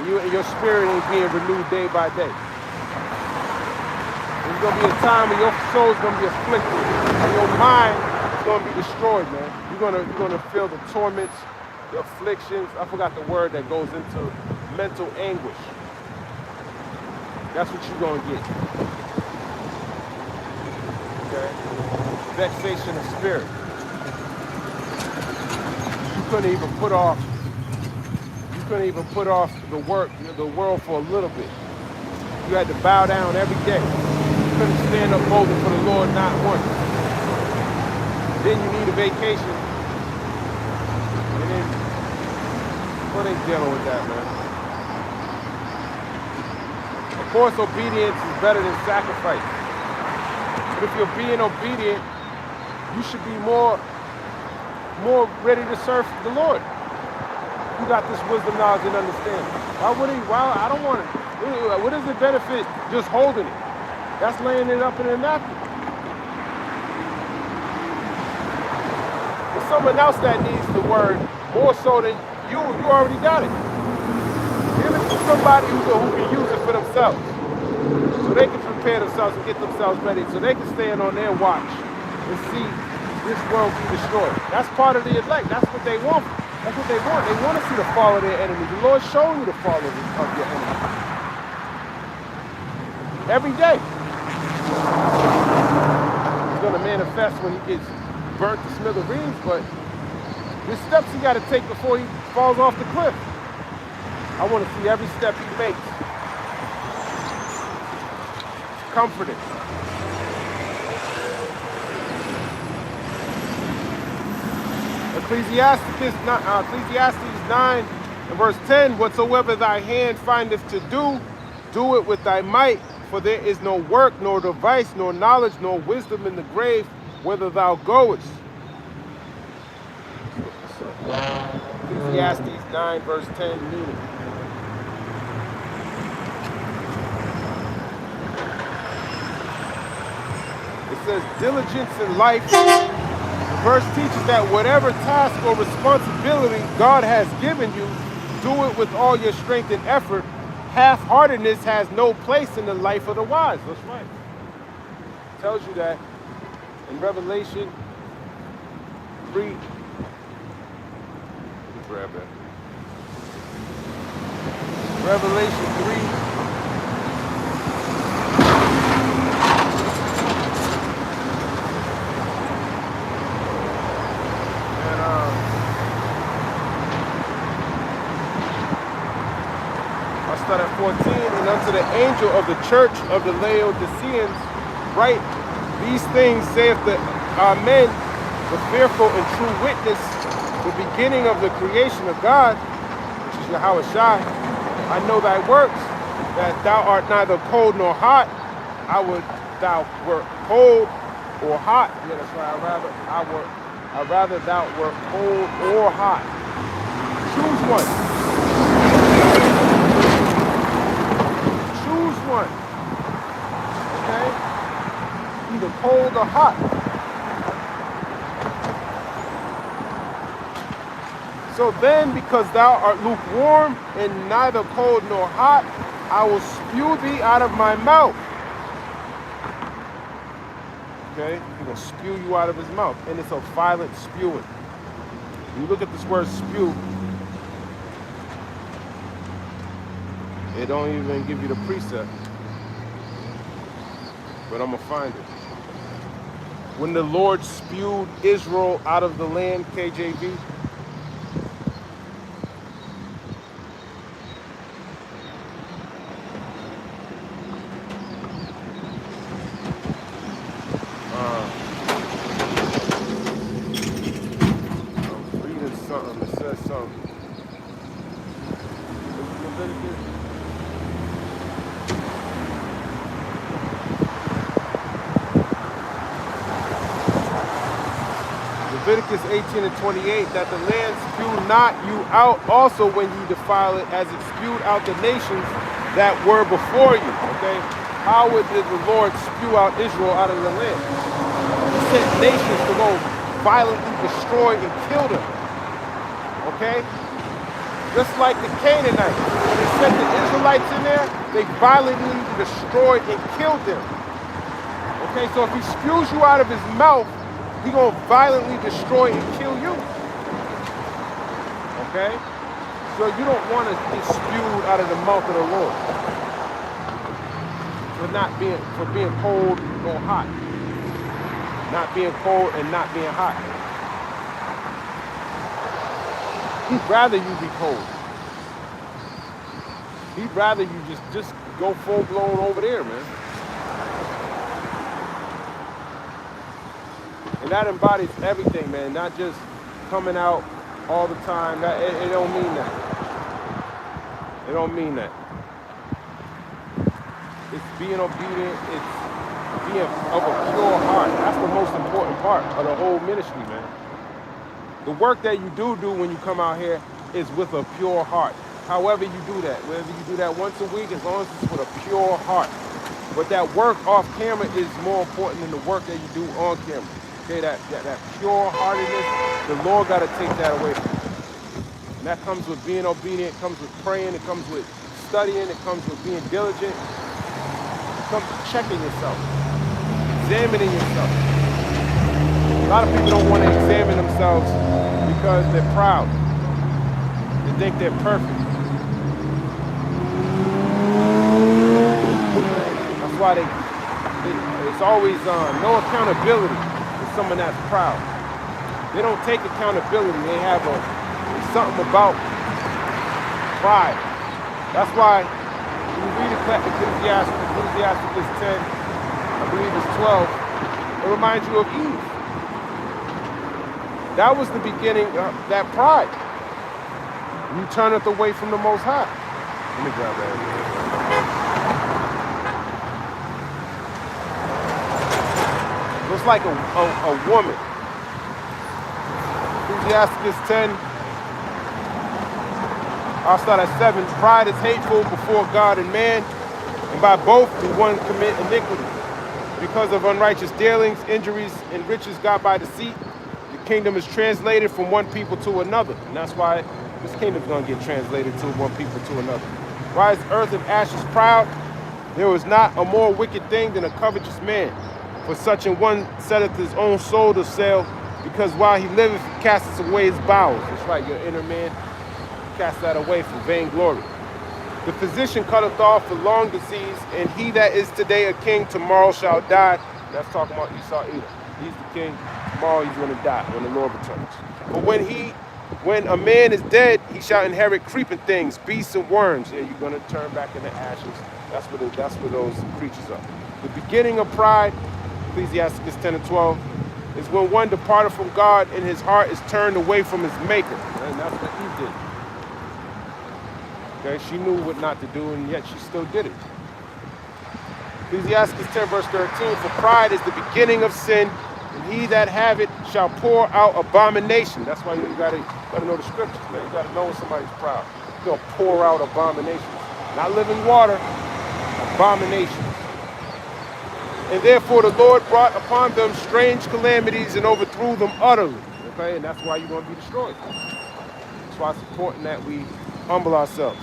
S1: And your spirit ain't being renewed day by day. There's gonna be a time when your soul's gonna be afflicted and your mind is gonna be destroyed, man. You're gonna feel the torments, the afflictions. I forgot the word that goes into mental anguish. That's what you're gonna get. Okay? Vexation of spirit. You couldn't even put off the world for a little bit. You had to bow down every day. You couldn't stand up boldly for the Lord not once. Then you need a vacation. And then what ain't dealing with that, man? Of course, obedience is better than sacrifice. But if you're being obedient, you should be more ready to serve the Lord. You got this wisdom, knowledge, and understanding. I don't want it. What does it benefit just holding it? That's laying it up in a napkin. There's someone else that needs the word more so than you already got it. Give it to somebody who can use it for themselves. So they can prepare themselves and get themselves ready. So they can stand on their watch and see this world be destroyed. That's part of the elect. That's what they want. That's what they want. They want to see the fall of their enemies. The Lord's showing you the fall of your enemies. Every day. going to manifest when he gets burnt to smithereens, but there's steps he got to take before he falls off the cliff. I want to see every step he makes. Comforted. Ecclesiastes 9 and verse 10, whatsoever thy hand findeth to do, do it with thy might, for there is no work, nor device, nor knowledge, nor wisdom in the grave, whither thou goest. Ecclesiastes 9 verse 10 meaning. It says diligence in life. The verse teaches that whatever task or responsibility God has given you, do it with all your strength and effort. Half-heartedness has no place in the life of the wise. That's right. It tells you that in Revelation 3. Let me grab that. Revelation 3. At 14, and unto the angel of the church of the Laodiceans write, these things saith the Amen, the fearful and true witness, the beginning of the creation of God, which is Yahweh Shai. I know thy works, that thou art neither cold nor hot. I would thou wert cold or hot. Yeah, that's right. I'd rather thou wert cold or hot. Choose one. One. Okay? Either cold or hot. So then, because thou art lukewarm and neither cold nor hot, I will spew thee out of my mouth. Okay? He's going to spew you out of his mouth. And it's a violent spewing. When you look at this word spew, it don't even give you the precept. But I'm going to find it. When the Lord spewed Israel out of the land, KJV. I'm reading something that says something. Leviticus 18 and 28, that the land spew not you out also when ye defile it, as it spewed out the nations that were before you. Okay? How did the Lord spew out Israel out of the land? He sent nations to go violently destroy and kill them. Okay? Just like the Canaanites. When they sent the Israelites in there, they violently destroyed and killed them. Okay? So if he spews you out of his mouth, he's going to violently destroy and kill you. Okay? So you don't want to be spewed out of the mouth of the Lord. For being cold or hot. Not being cold and not being hot. He'd rather you be cold. He'd rather you just go full blown over there, man. And that embodies everything, man. Not just coming out all the time. It don't mean that. It don't mean that. It's being obedient. It's being of a pure heart. That's the most important part of the whole ministry, man. The work that you do when you come out here is with a pure heart. However you do that, whether you do that once a week, as long as it's with a pure heart. But that work off camera is more important than the work that you do on camera. Okay, that pure heartedness, the Lord got to take that away from you. And that comes with being obedient, it comes with praying, it comes with studying, it comes with being diligent. It comes with checking yourself, examining yourself. A lot of people don't want to examine themselves because they're proud. They think they're perfect. That's why they There's always no accountability for someone that's proud. They don't take accountability. They have something about pride. That's why when you read Ecclesiastes 10, I believe it's 12, it reminds you of Eve. That was the beginning of that pride. You turneth away from the Most High. Let me grab that. Looks like a woman. Ecclesiastes 10, I'll start at 7. Pride is hateful before God and man, and by both do one commit iniquity. Because of unrighteous dealings, injuries, and riches got by deceit, the kingdom is translated from one people to another. And that's why this kingdom is going to get translated to one people to another. Why is earth and ashes proud? There was not a more wicked thing than a covetous man. For such an one setteth his own soul to sale, because while he liveth, he casteth away his bowels. That's right, your inner man, cast that away for vainglory. The physician cutteth off for long disease, and he that is today a king, tomorrow shall die. That's talking about Esau Edom. He's the king, tomorrow he's going to die when the Lord returns. But when a man is dead, he shall inherit creeping things, beasts and worms, and you're going to turn back into ashes. That's what those creatures are. The beginning of pride, Ecclesiastes 10 and 12, is when one departed from God and his heart is turned away from his maker. And that's what Eve did. Okay, she knew what not to do, and yet she still did it. Ecclesiastes 10 verse 13, for pride is the beginning of sin, and he that have it shall pour out abomination. That's why you gotta know the scriptures, man. You gotta know when somebody's proud. You're gonna pour out abominations. Not living water, abominations. And therefore the Lord brought upon them strange calamities and overthrew them utterly. Okay, and that's why you're gonna be destroyed. That's why it's important that we humble ourselves.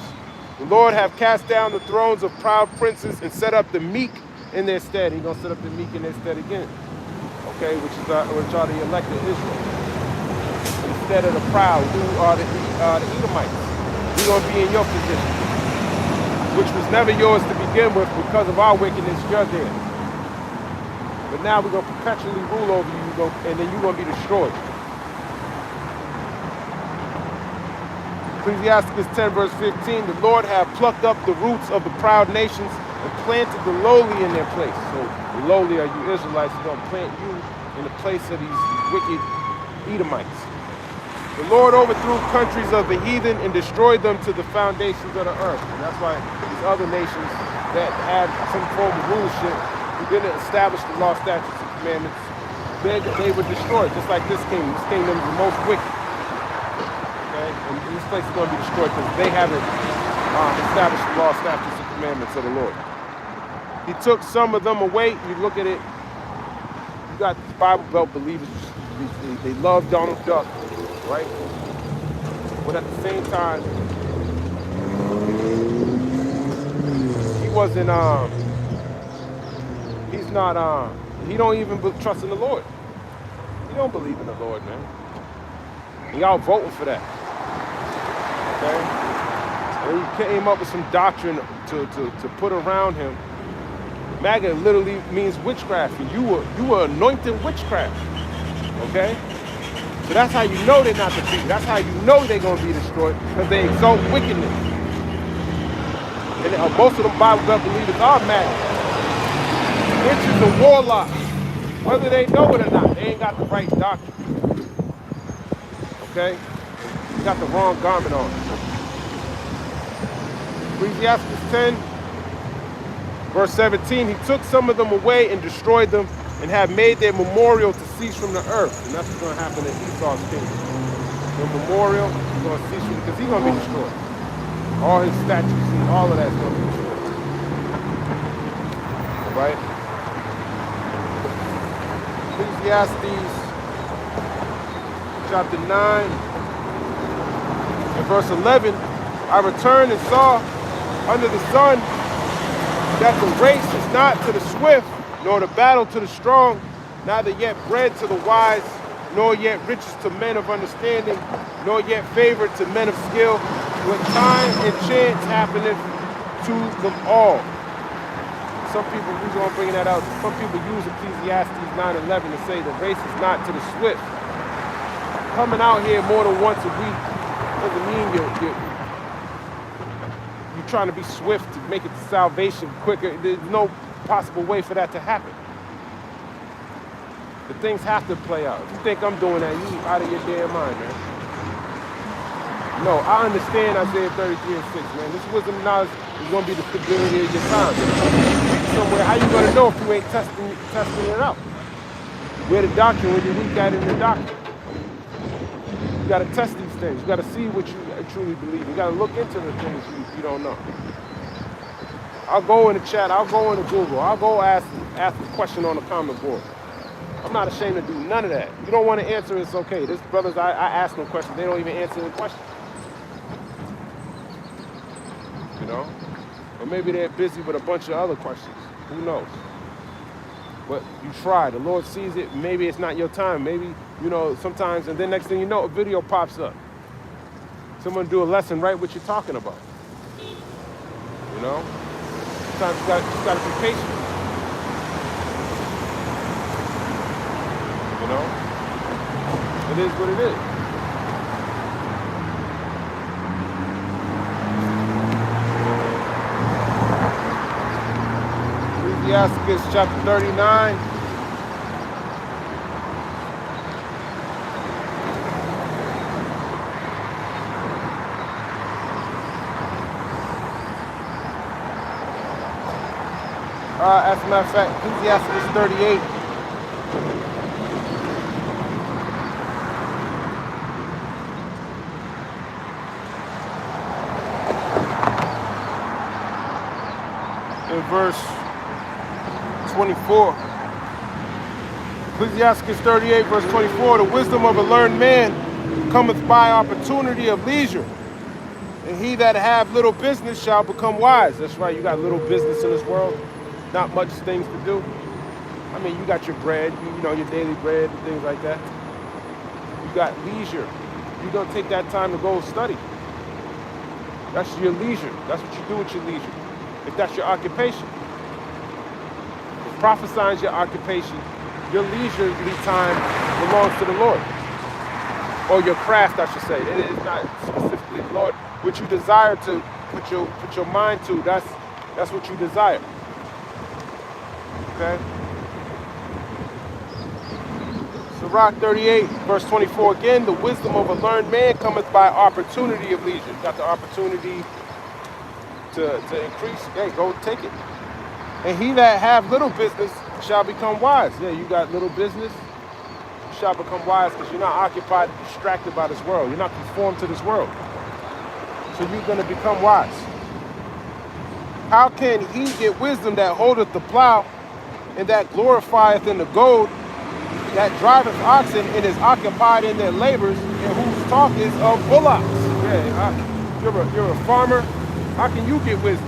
S1: The Lord have cast down the thrones of proud princes and set up the meek in their stead. He's gonna set up the meek in their stead again. Okay, which are the elected Israel. Instead of the proud, who are the Edomites. We're gonna be in your position, which was never yours to begin with because of our wickedness. You're there. But now we're gonna perpetually rule over you, and then you're gonna be destroyed. Ecclesiastes 10 verse 15, the Lord have plucked up the roots of the proud nations and planted the lowly in their place. So the lowly are you Israelites. He's going to plant you in the place of these wicked Edomites. The Lord overthrew countries of the heathen and destroyed them to the foundations of the earth. And that's why these other nations that had some form of rulership, who didn't establish the law, statutes, and commandments, they were destroyed, just like this kingdom. This kingdom is the most wicked. And this place is going to be destroyed because they haven't established the law, statutes, and commandments of the Lord. He took some of them away. You look at it, you got these Bible Belt believers, they love Donald Duck, right? But at the same time, he wasn't, he's not, he don't even trust in the Lord. He don't believe in the Lord, man. And y'all voting for that. Okay? And he came up with some doctrine to put around him. MAGA literally means witchcraft, and you were anointed witchcraft. Okay? So that's how you know they're not the people. That's how you know they're going to be destroyed, because they exalt wickedness. And most of them Bible Belt believers are MAGA. Witches and warlocks. Whether they know it or not, they ain't got the right doctrine. Okay? You got the wrong garment on. Ecclesiastes 10, verse 17, he took some of them away and destroyed them and have made their memorial to cease from the earth. And that's what's going to happen in Esau's kingdom. The memorial is going to cease from, because he's going to be destroyed. All his statues and all of that is going to be destroyed. All right? Ecclesiastes chapter 9 and verse 11, I returned and saw under the sun that the race is not to the swift, nor the battle to the strong, neither yet bread to the wise, nor yet riches to men of understanding, nor yet favor to men of skill, but time and chance happeneth to them all. some people, we're going to bring that out, some people use Ecclesiastes 9:11 to say the race is not to the swift. Coming out here more than once a week doesn't mean you're trying to be swift to make it to salvation quicker. There's no possible way for that to happen. The things have to play out. If you think I'm doing that, you out of your damn mind, man. No, I understand Isaiah 33:6, man. This wisdom and knowledge is going to be the stability of your time. Somewhere, how you going to know if you ain't testing it out? Where the doctrine, when you're weak at in the doctrine. You got to test these things. You got to see what you truly believe. You got to look into the things you don't know. I'll go in the chat. I'll go into Google. I'll go ask a question on the comment board. I'm not ashamed to do none of that. If you don't want to answer, it's okay. There's brothers, I ask them questions. They don't even answer the question. You know? Or maybe they're busy with a bunch of other questions. Who knows? But you try. The Lord sees it. Maybe it's not your time. Maybe, you know, sometimes, and then next thing you know, a video pops up. Someone do a lesson right what you're talking about. You know? Sometimes you got to be patient. You know? It is what it is. Ecclesiastes chapter 39. As a matter of fact, Ecclesiastes 38. In verse 24. Ecclesiastes 38, verse 24. The wisdom of a learned man cometh by opportunity of leisure, and he that have little business shall become wise. That's right, you got little business in this world, not much things to do. I mean, you got your bread, you know, your daily bread and things like that. You got leisure. You're going to take that time to go study. That's your leisure. That's what you do with your leisure. If that's your occupation. If prophesying is your occupation, your leisurely time belongs to the Lord. Or your craft, I should say. It is not specifically the Lord. What you desire to put your mind to, that's what you desire. Okay? Sirach 38, verse 24 again, the wisdom of a learned man cometh by opportunity of leisure. You got the opportunity to increase, hey, go take it. And he that have little business shall become wise. Yeah, you got little business, you shall become wise because you're not occupied, distracted by this world. You're not conformed to this world. So you're going to become wise. How can he get wisdom that holdeth the plow and that glorifieth in the goad, that driveth oxen and is occupied in their labors, and whose talk is of bullocks? Yeah, you're a farmer. How can you get wisdom?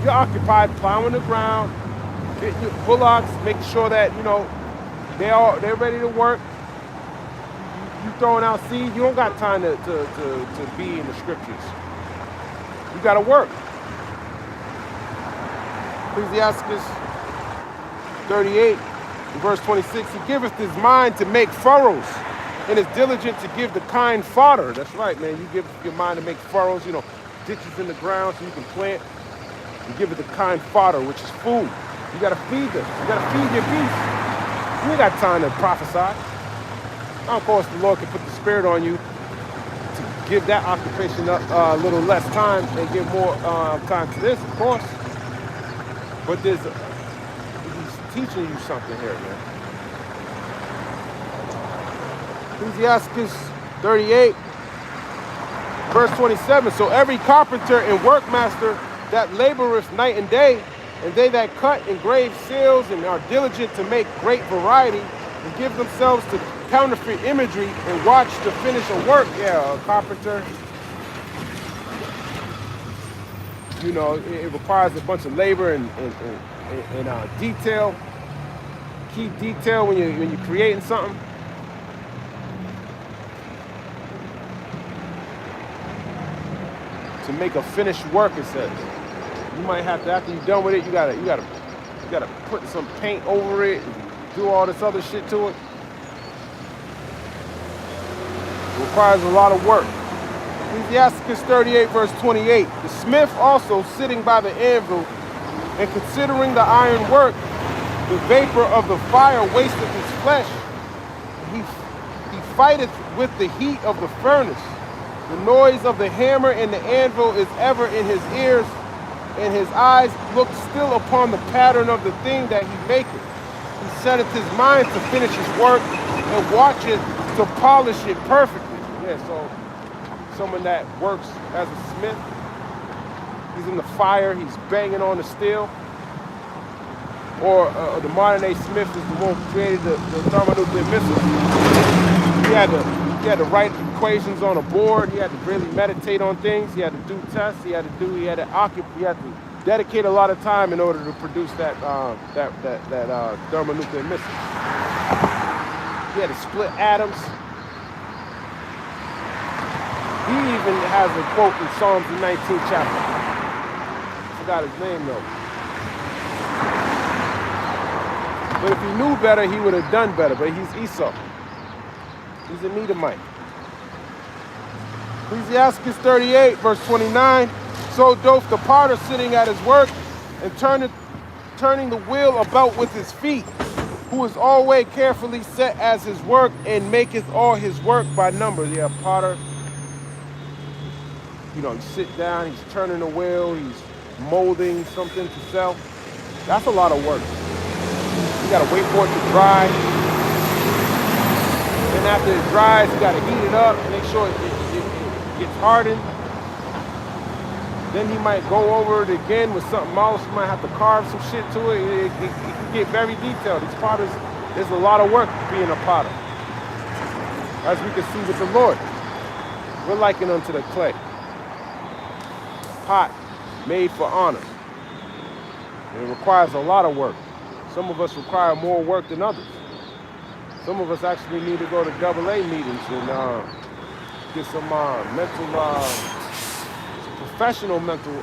S1: You're occupied plowing the ground, getting your bullocks, making sure that, you know, they're ready to work. You throwing out seed. You don't got time to be in the scriptures. You got to work. Ecclesiastes 38, verse 26. He giveth his mind to make furrows, and is diligent to give the kind fodder. That's right, man. You give your mind to make furrows, you know, ditches in the ground so you can plant. You give it the kind fodder, which is food. You got to feed them. You got to feed your beast. You ain't got time to prophesy. Now, of course, the Lord can put the spirit on you to give that occupation a little less time and give more time to this, of course. But he's teaching you something here, man. Ecclesiastes 38, verse 27. So every carpenter and workmaster that laboreth night and day, and they that cut and engrave seals and are diligent to make great variety, and give themselves to counterfeit imagery and watch to finish a work. Yeah, a carpenter, you know, it requires a bunch of labor and detail, key detail when you're creating something. To make a finished work, it says. You might have to, after you're done with it, you gotta You gotta put some paint over it and do all this other shit to it. It requires a lot of work. Ecclesiasticus 38 verse 28. The smith also sitting by the anvil and considering the iron work, the vapor of the fire wasteth his flesh. He fighteth with the heat of the furnace. The noise of the hammer and the anvil is ever in his ears, and his eyes look still upon the pattern of the thing that he maketh. He setteth his mind to finish his work, and watcheth to polish it perfectly. Yeah, so someone that works as a smith, he's in the fire, he's banging on the steel. Or the modern day smith is the one who created the thermonuclear missile. He had to write equations on a board. He had to really meditate on things. He had to do tests. He had to dedicate a lot of time in order to produce that thermonuclear missile. He had to split atoms. He even has a quote in Psalms, the 19th chapter. I forgot his name though. But if he knew better, he would have done better. But he's Esau. He's an Edomite. Ecclesiasticus 38, verse 29. So doth the potter sitting at his work and turning the wheel about with his feet, who is always carefully set as his work and maketh all his work by number. Yeah, potter. You know, you sit down, he's turning the wheel, he's molding something to sell. That's a lot of work. You gotta wait for it to dry. Then after it dries, you gotta heat it up, make sure it gets hardened. Then he might go over it again with something else. You might have to carve some shit to it. It can get very detailed. These potters, there's a lot of work being a potter. As we can see with the Lord. We're likened unto the clay. Pot made for honor. And it requires a lot of work. Some of us require more work than others. Some of us actually need to go to AA meetings and get some professional mental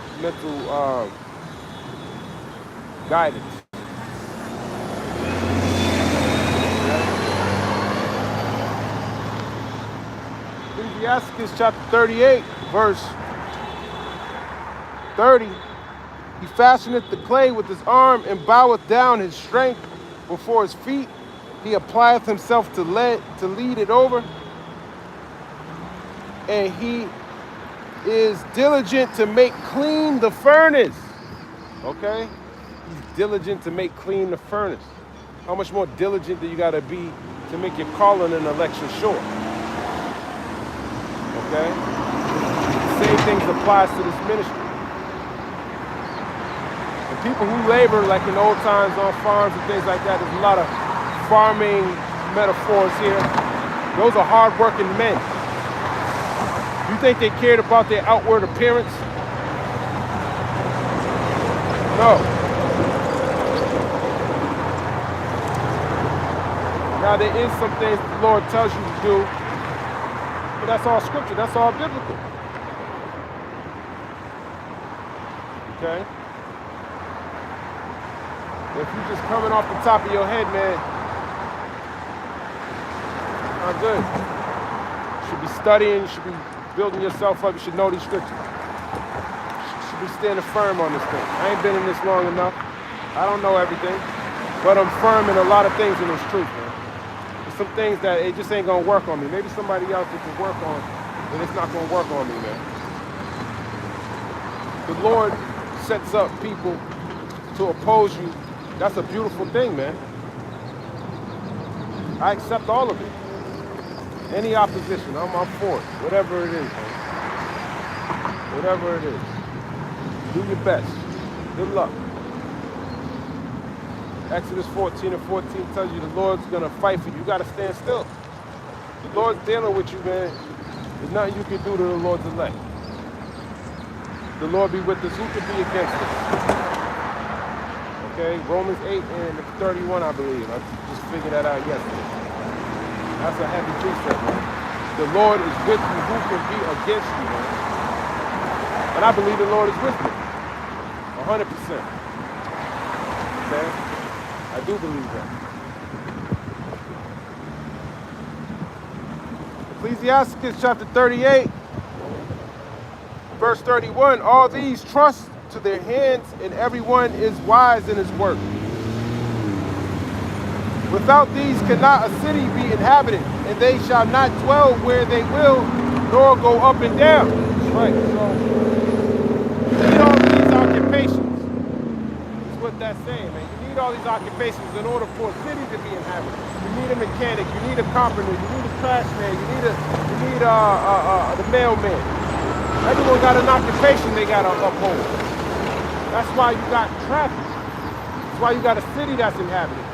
S1: guidance. Ecclesiasticus chapter 38, verse 30. He fashioneth the clay with his arm and boweth down his strength before his feet. He applieth himself to lead it over. And he is diligent to make clean the furnace. Okay? He's diligent to make clean the furnace. How much more diligent do you gotta be to make your calling and election sure? Okay? The same things applies to this ministry. People who labor, like in old times on farms and things like that, there's a lot of farming metaphors here. Those are hard-working men. You think they cared about their outward appearance? No. Now, there is some things the Lord tells you to do, but that's all scripture. That's all biblical. Okay? If you're just coming off the top of your head, man, not good. You should be studying, you should be building yourself up, you should know these scriptures. You should be standing firm on this thing. I ain't been in this long enough. I don't know everything, but I'm firm in a lot of things in this truth, man. There's some things that it just ain't gonna work on me. Maybe somebody else it can work on, but it's not gonna work on me, man. The Lord sets up people to oppose you. That's a beautiful thing, man. I accept all of it. Any opposition, I'm for it. Whatever it is, man. Whatever it is. Do your best. Good luck. Exodus 14 and 14 tells you the Lord's going to fight for you. You got to stand still. The Lord's dealing with you, man. There's nothing you can do to the Lord's elect. The Lord be with us. Who can be against us? Okay, Romans 8 and 31, I believe. I just figured that out yesterday. That's a heavy precept, man. The Lord is with you. Who can be against you, man? And I believe the Lord is with me. 100%. Okay? I do believe that. Ecclesiasticus chapter 38, verse 31, all these trust to their hands, and everyone is wise in his work. Without these cannot a city be inhabited, and they shall not dwell where they will, nor go up and down. That's right. So, you need all these occupations. That's what that's saying, man. You need all these occupations in order for a city to be inhabited. You need a mechanic, you need a carpenter, you need a trash man, you need the mailman. Everyone got an occupation they got to uphold. That's why you got traffic. That's why you got a city that's inhabited.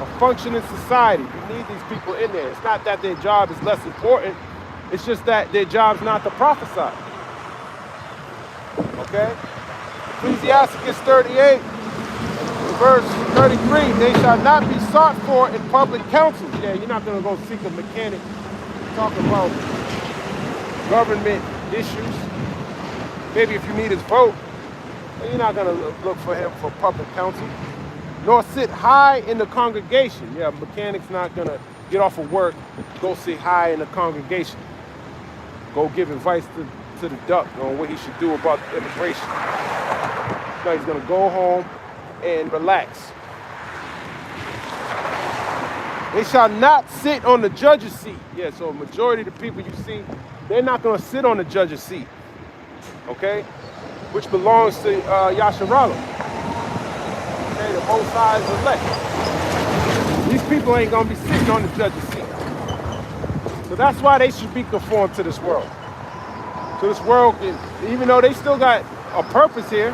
S1: A functioning society. You need these people in there. It's not that their job is less important. It's just that their job's not to prophesy. Okay? Ecclesiasticus 38, verse 33, they shall not be sought for in public councils. Yeah, you're not going to go seek a mechanic, talk about government issues. Maybe if you need his vote, you're not going to look for him for public counsel. Nor sit high in the congregation. Yeah, a mechanic's not going to get off of work, go sit high in the congregation. Go give advice to the duck on what he should do about immigration. No, he's going to go home and relax. They shall not sit on the judge's seat. Yeah, so a majority of the people you see, they're not going to sit on the judge's seat. Okay? Which belongs to Yasharallah. Okay, the both sides elect. These people ain't going to be sitting on the judge's seat. So that's why they should be conformed to this world. So this world, even though they still got a purpose here,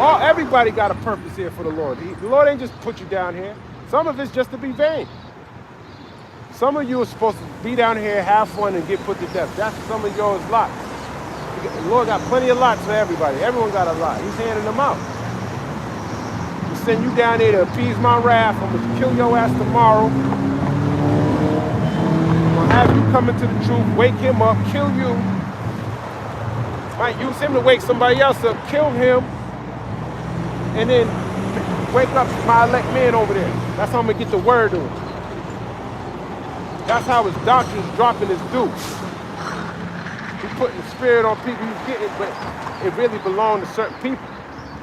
S1: everybody got a purpose here for the Lord. The Lord ain't just put you down here. Some of it's just to be vain. Some of you are supposed to be down here, have fun, and get put to death. That's some of yours lots. The Lord got plenty of lots for everybody. Everyone got a lot. He's handing them out. He send you down there to appease my wrath. I'm going to kill your ass tomorrow. I'm going to have you come into the truth, wake him up, kill you. Might use him to wake somebody else up, kill him, and then wake up my elect men over there. That's how I'm going to get the word to him. That's how his doctrine's dropping his deuce. He's putting the spirit on people he's getting, but it really belongs to certain people.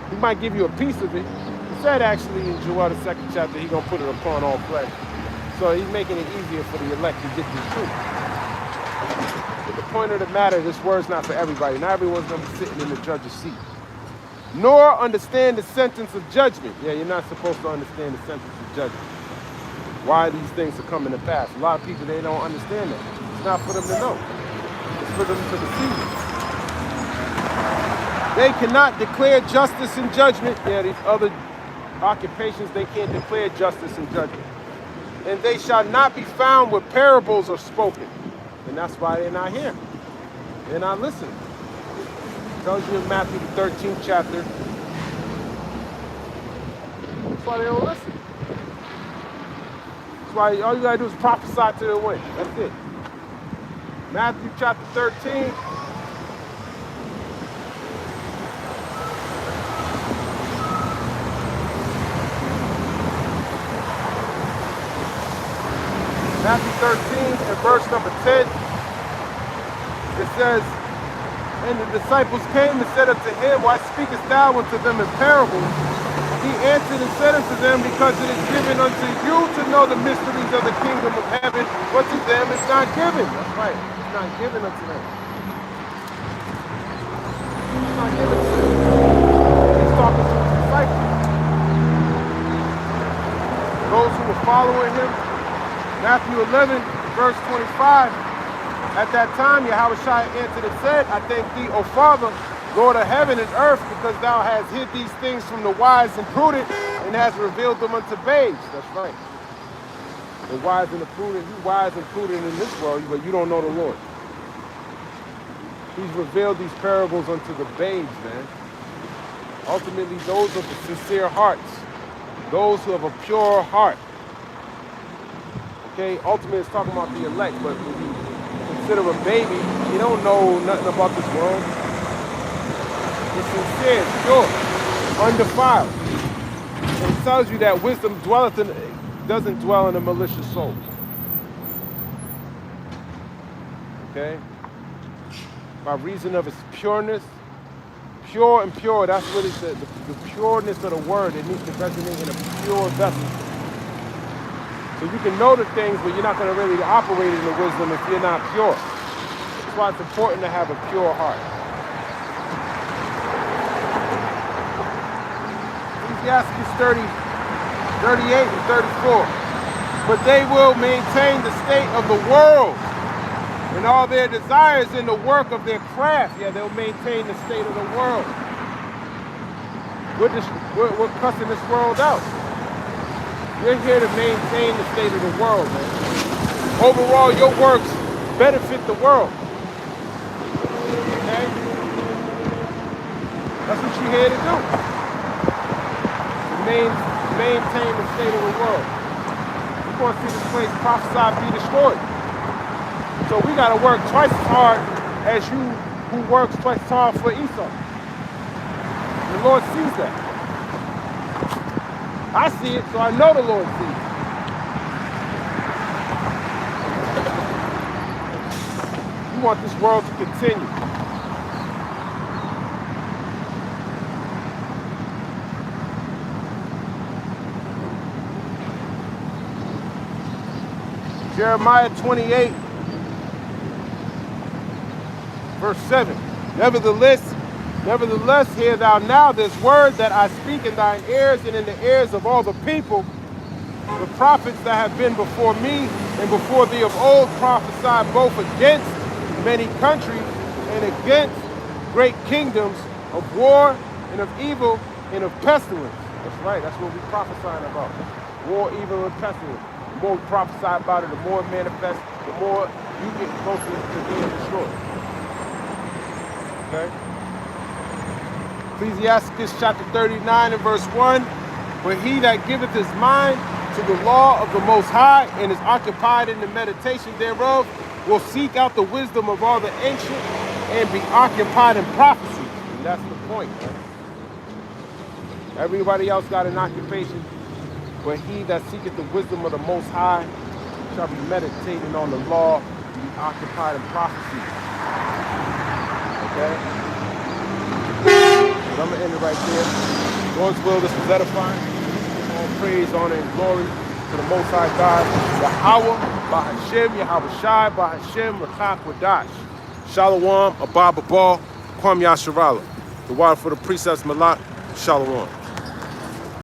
S1: He might give you a piece of it. He said actually in Joel the 2nd chapter, he's going to put it upon all flesh. So he's making it easier for the elect to get this truth. But the point of the matter, this word's not for everybody. Not everyone's going to be sitting in the judge's seat. Nor understand the sentence of judgment. Yeah, you're not supposed to understand the sentence of judgment. Why these things are coming to pass. A lot of people, they don't understand that. It's not for them to know. It's for them to deceive. They cannot declare justice and judgment. Yeah, these other occupations, they can't declare justice and judgment. And they shall not be found where parables are spoken. And that's why they're not here. They're not listening. It tells you in Matthew the 13th chapter. That's why they don't listen. That's why all you gotta do is prophesy to the wind. That's it. Matthew chapter 13. Matthew 13 and verse number 10. It says, and the disciples came and said unto him, why speakest thou unto them in parables? He answered and said unto them, because it is given unto you to know the mysteries of the kingdom of heaven, but to them it's not given. That's right. It's not given unto them. It's not given to them. He's talking to his disciples. Those who were following him. Matthew 11, verse 25. At that time, Yahushua answered and said, I thank thee, O Father, Lord of heaven and earth, because thou hast hid these things from the wise and prudent, and hast revealed them unto babes. That's right. The wise and the prudent, you wise and prudent in this world, but you don't know the Lord. He's revealed these parables unto the babes, man. Ultimately, those of the sincere hearts, those who have a pure heart. Okay, ultimately it's talking about the elect, but when you consider a baby, you don't know nothing about this world. It's sincere, it's pure, undefiled. tells you that wisdom doesn't dwell in a malicious soul. Okay? By reason of its pureness, pure and pure, that's what it's the pureness of the word. It needs to resonate in a pure vessel. So you can know the things, but you're not going to really operate in the wisdom if you're not pure. That's why it's important to have a pure heart. Ecclesiastes 38 and 34. But they will maintain the state of the world and all their desires in the work of their craft. Yeah, they'll maintain the state of the world. We're cussing this world out. We're here to maintain the state of the world, man. Overall, your works benefit the world. Okay? That's what you're here to do. To maintain the state of the world. We're going to see this place prophesied be destroyed. So we got to work twice as hard as you who works twice as hard for Esau. The Lord sees that. I see it, so I know the Lord sees it. You want this world to continue. Jeremiah 28, verse 7. Nevertheless, hear thou now this word that I speak in thine ears and in the ears of all the people. The prophets that have been before me and before thee of old prophesied both against many countries and against great kingdoms, of war and of evil and of pestilence. That's right, that's what we're prophesying about. War, evil, and pestilence. The more we prophesy about it, the more it manifests, the more you get closer to being destroyed. Okay? Ecclesiastes chapter 39 and verse 1. But he that giveth his mind to the law of the Most High and is occupied in the meditation thereof will seek out the wisdom of all the ancient and be occupied in prophecy. And that's the point, man. Everybody else got an occupation, but he that seeketh the wisdom of the Most High shall be meditating on the law, be occupied in prophecy. Okay? But I'm going to end it right there. Lord's will, this was edifying. All praise, honor, and glory to the Most High God, Yahweh, Bahashem, Yahweh Shai, Bahashem, Rakak, Wadash. Shalom, Abba Babal, Kwam Yasharala. The water for the precepts, Malak, Shalom.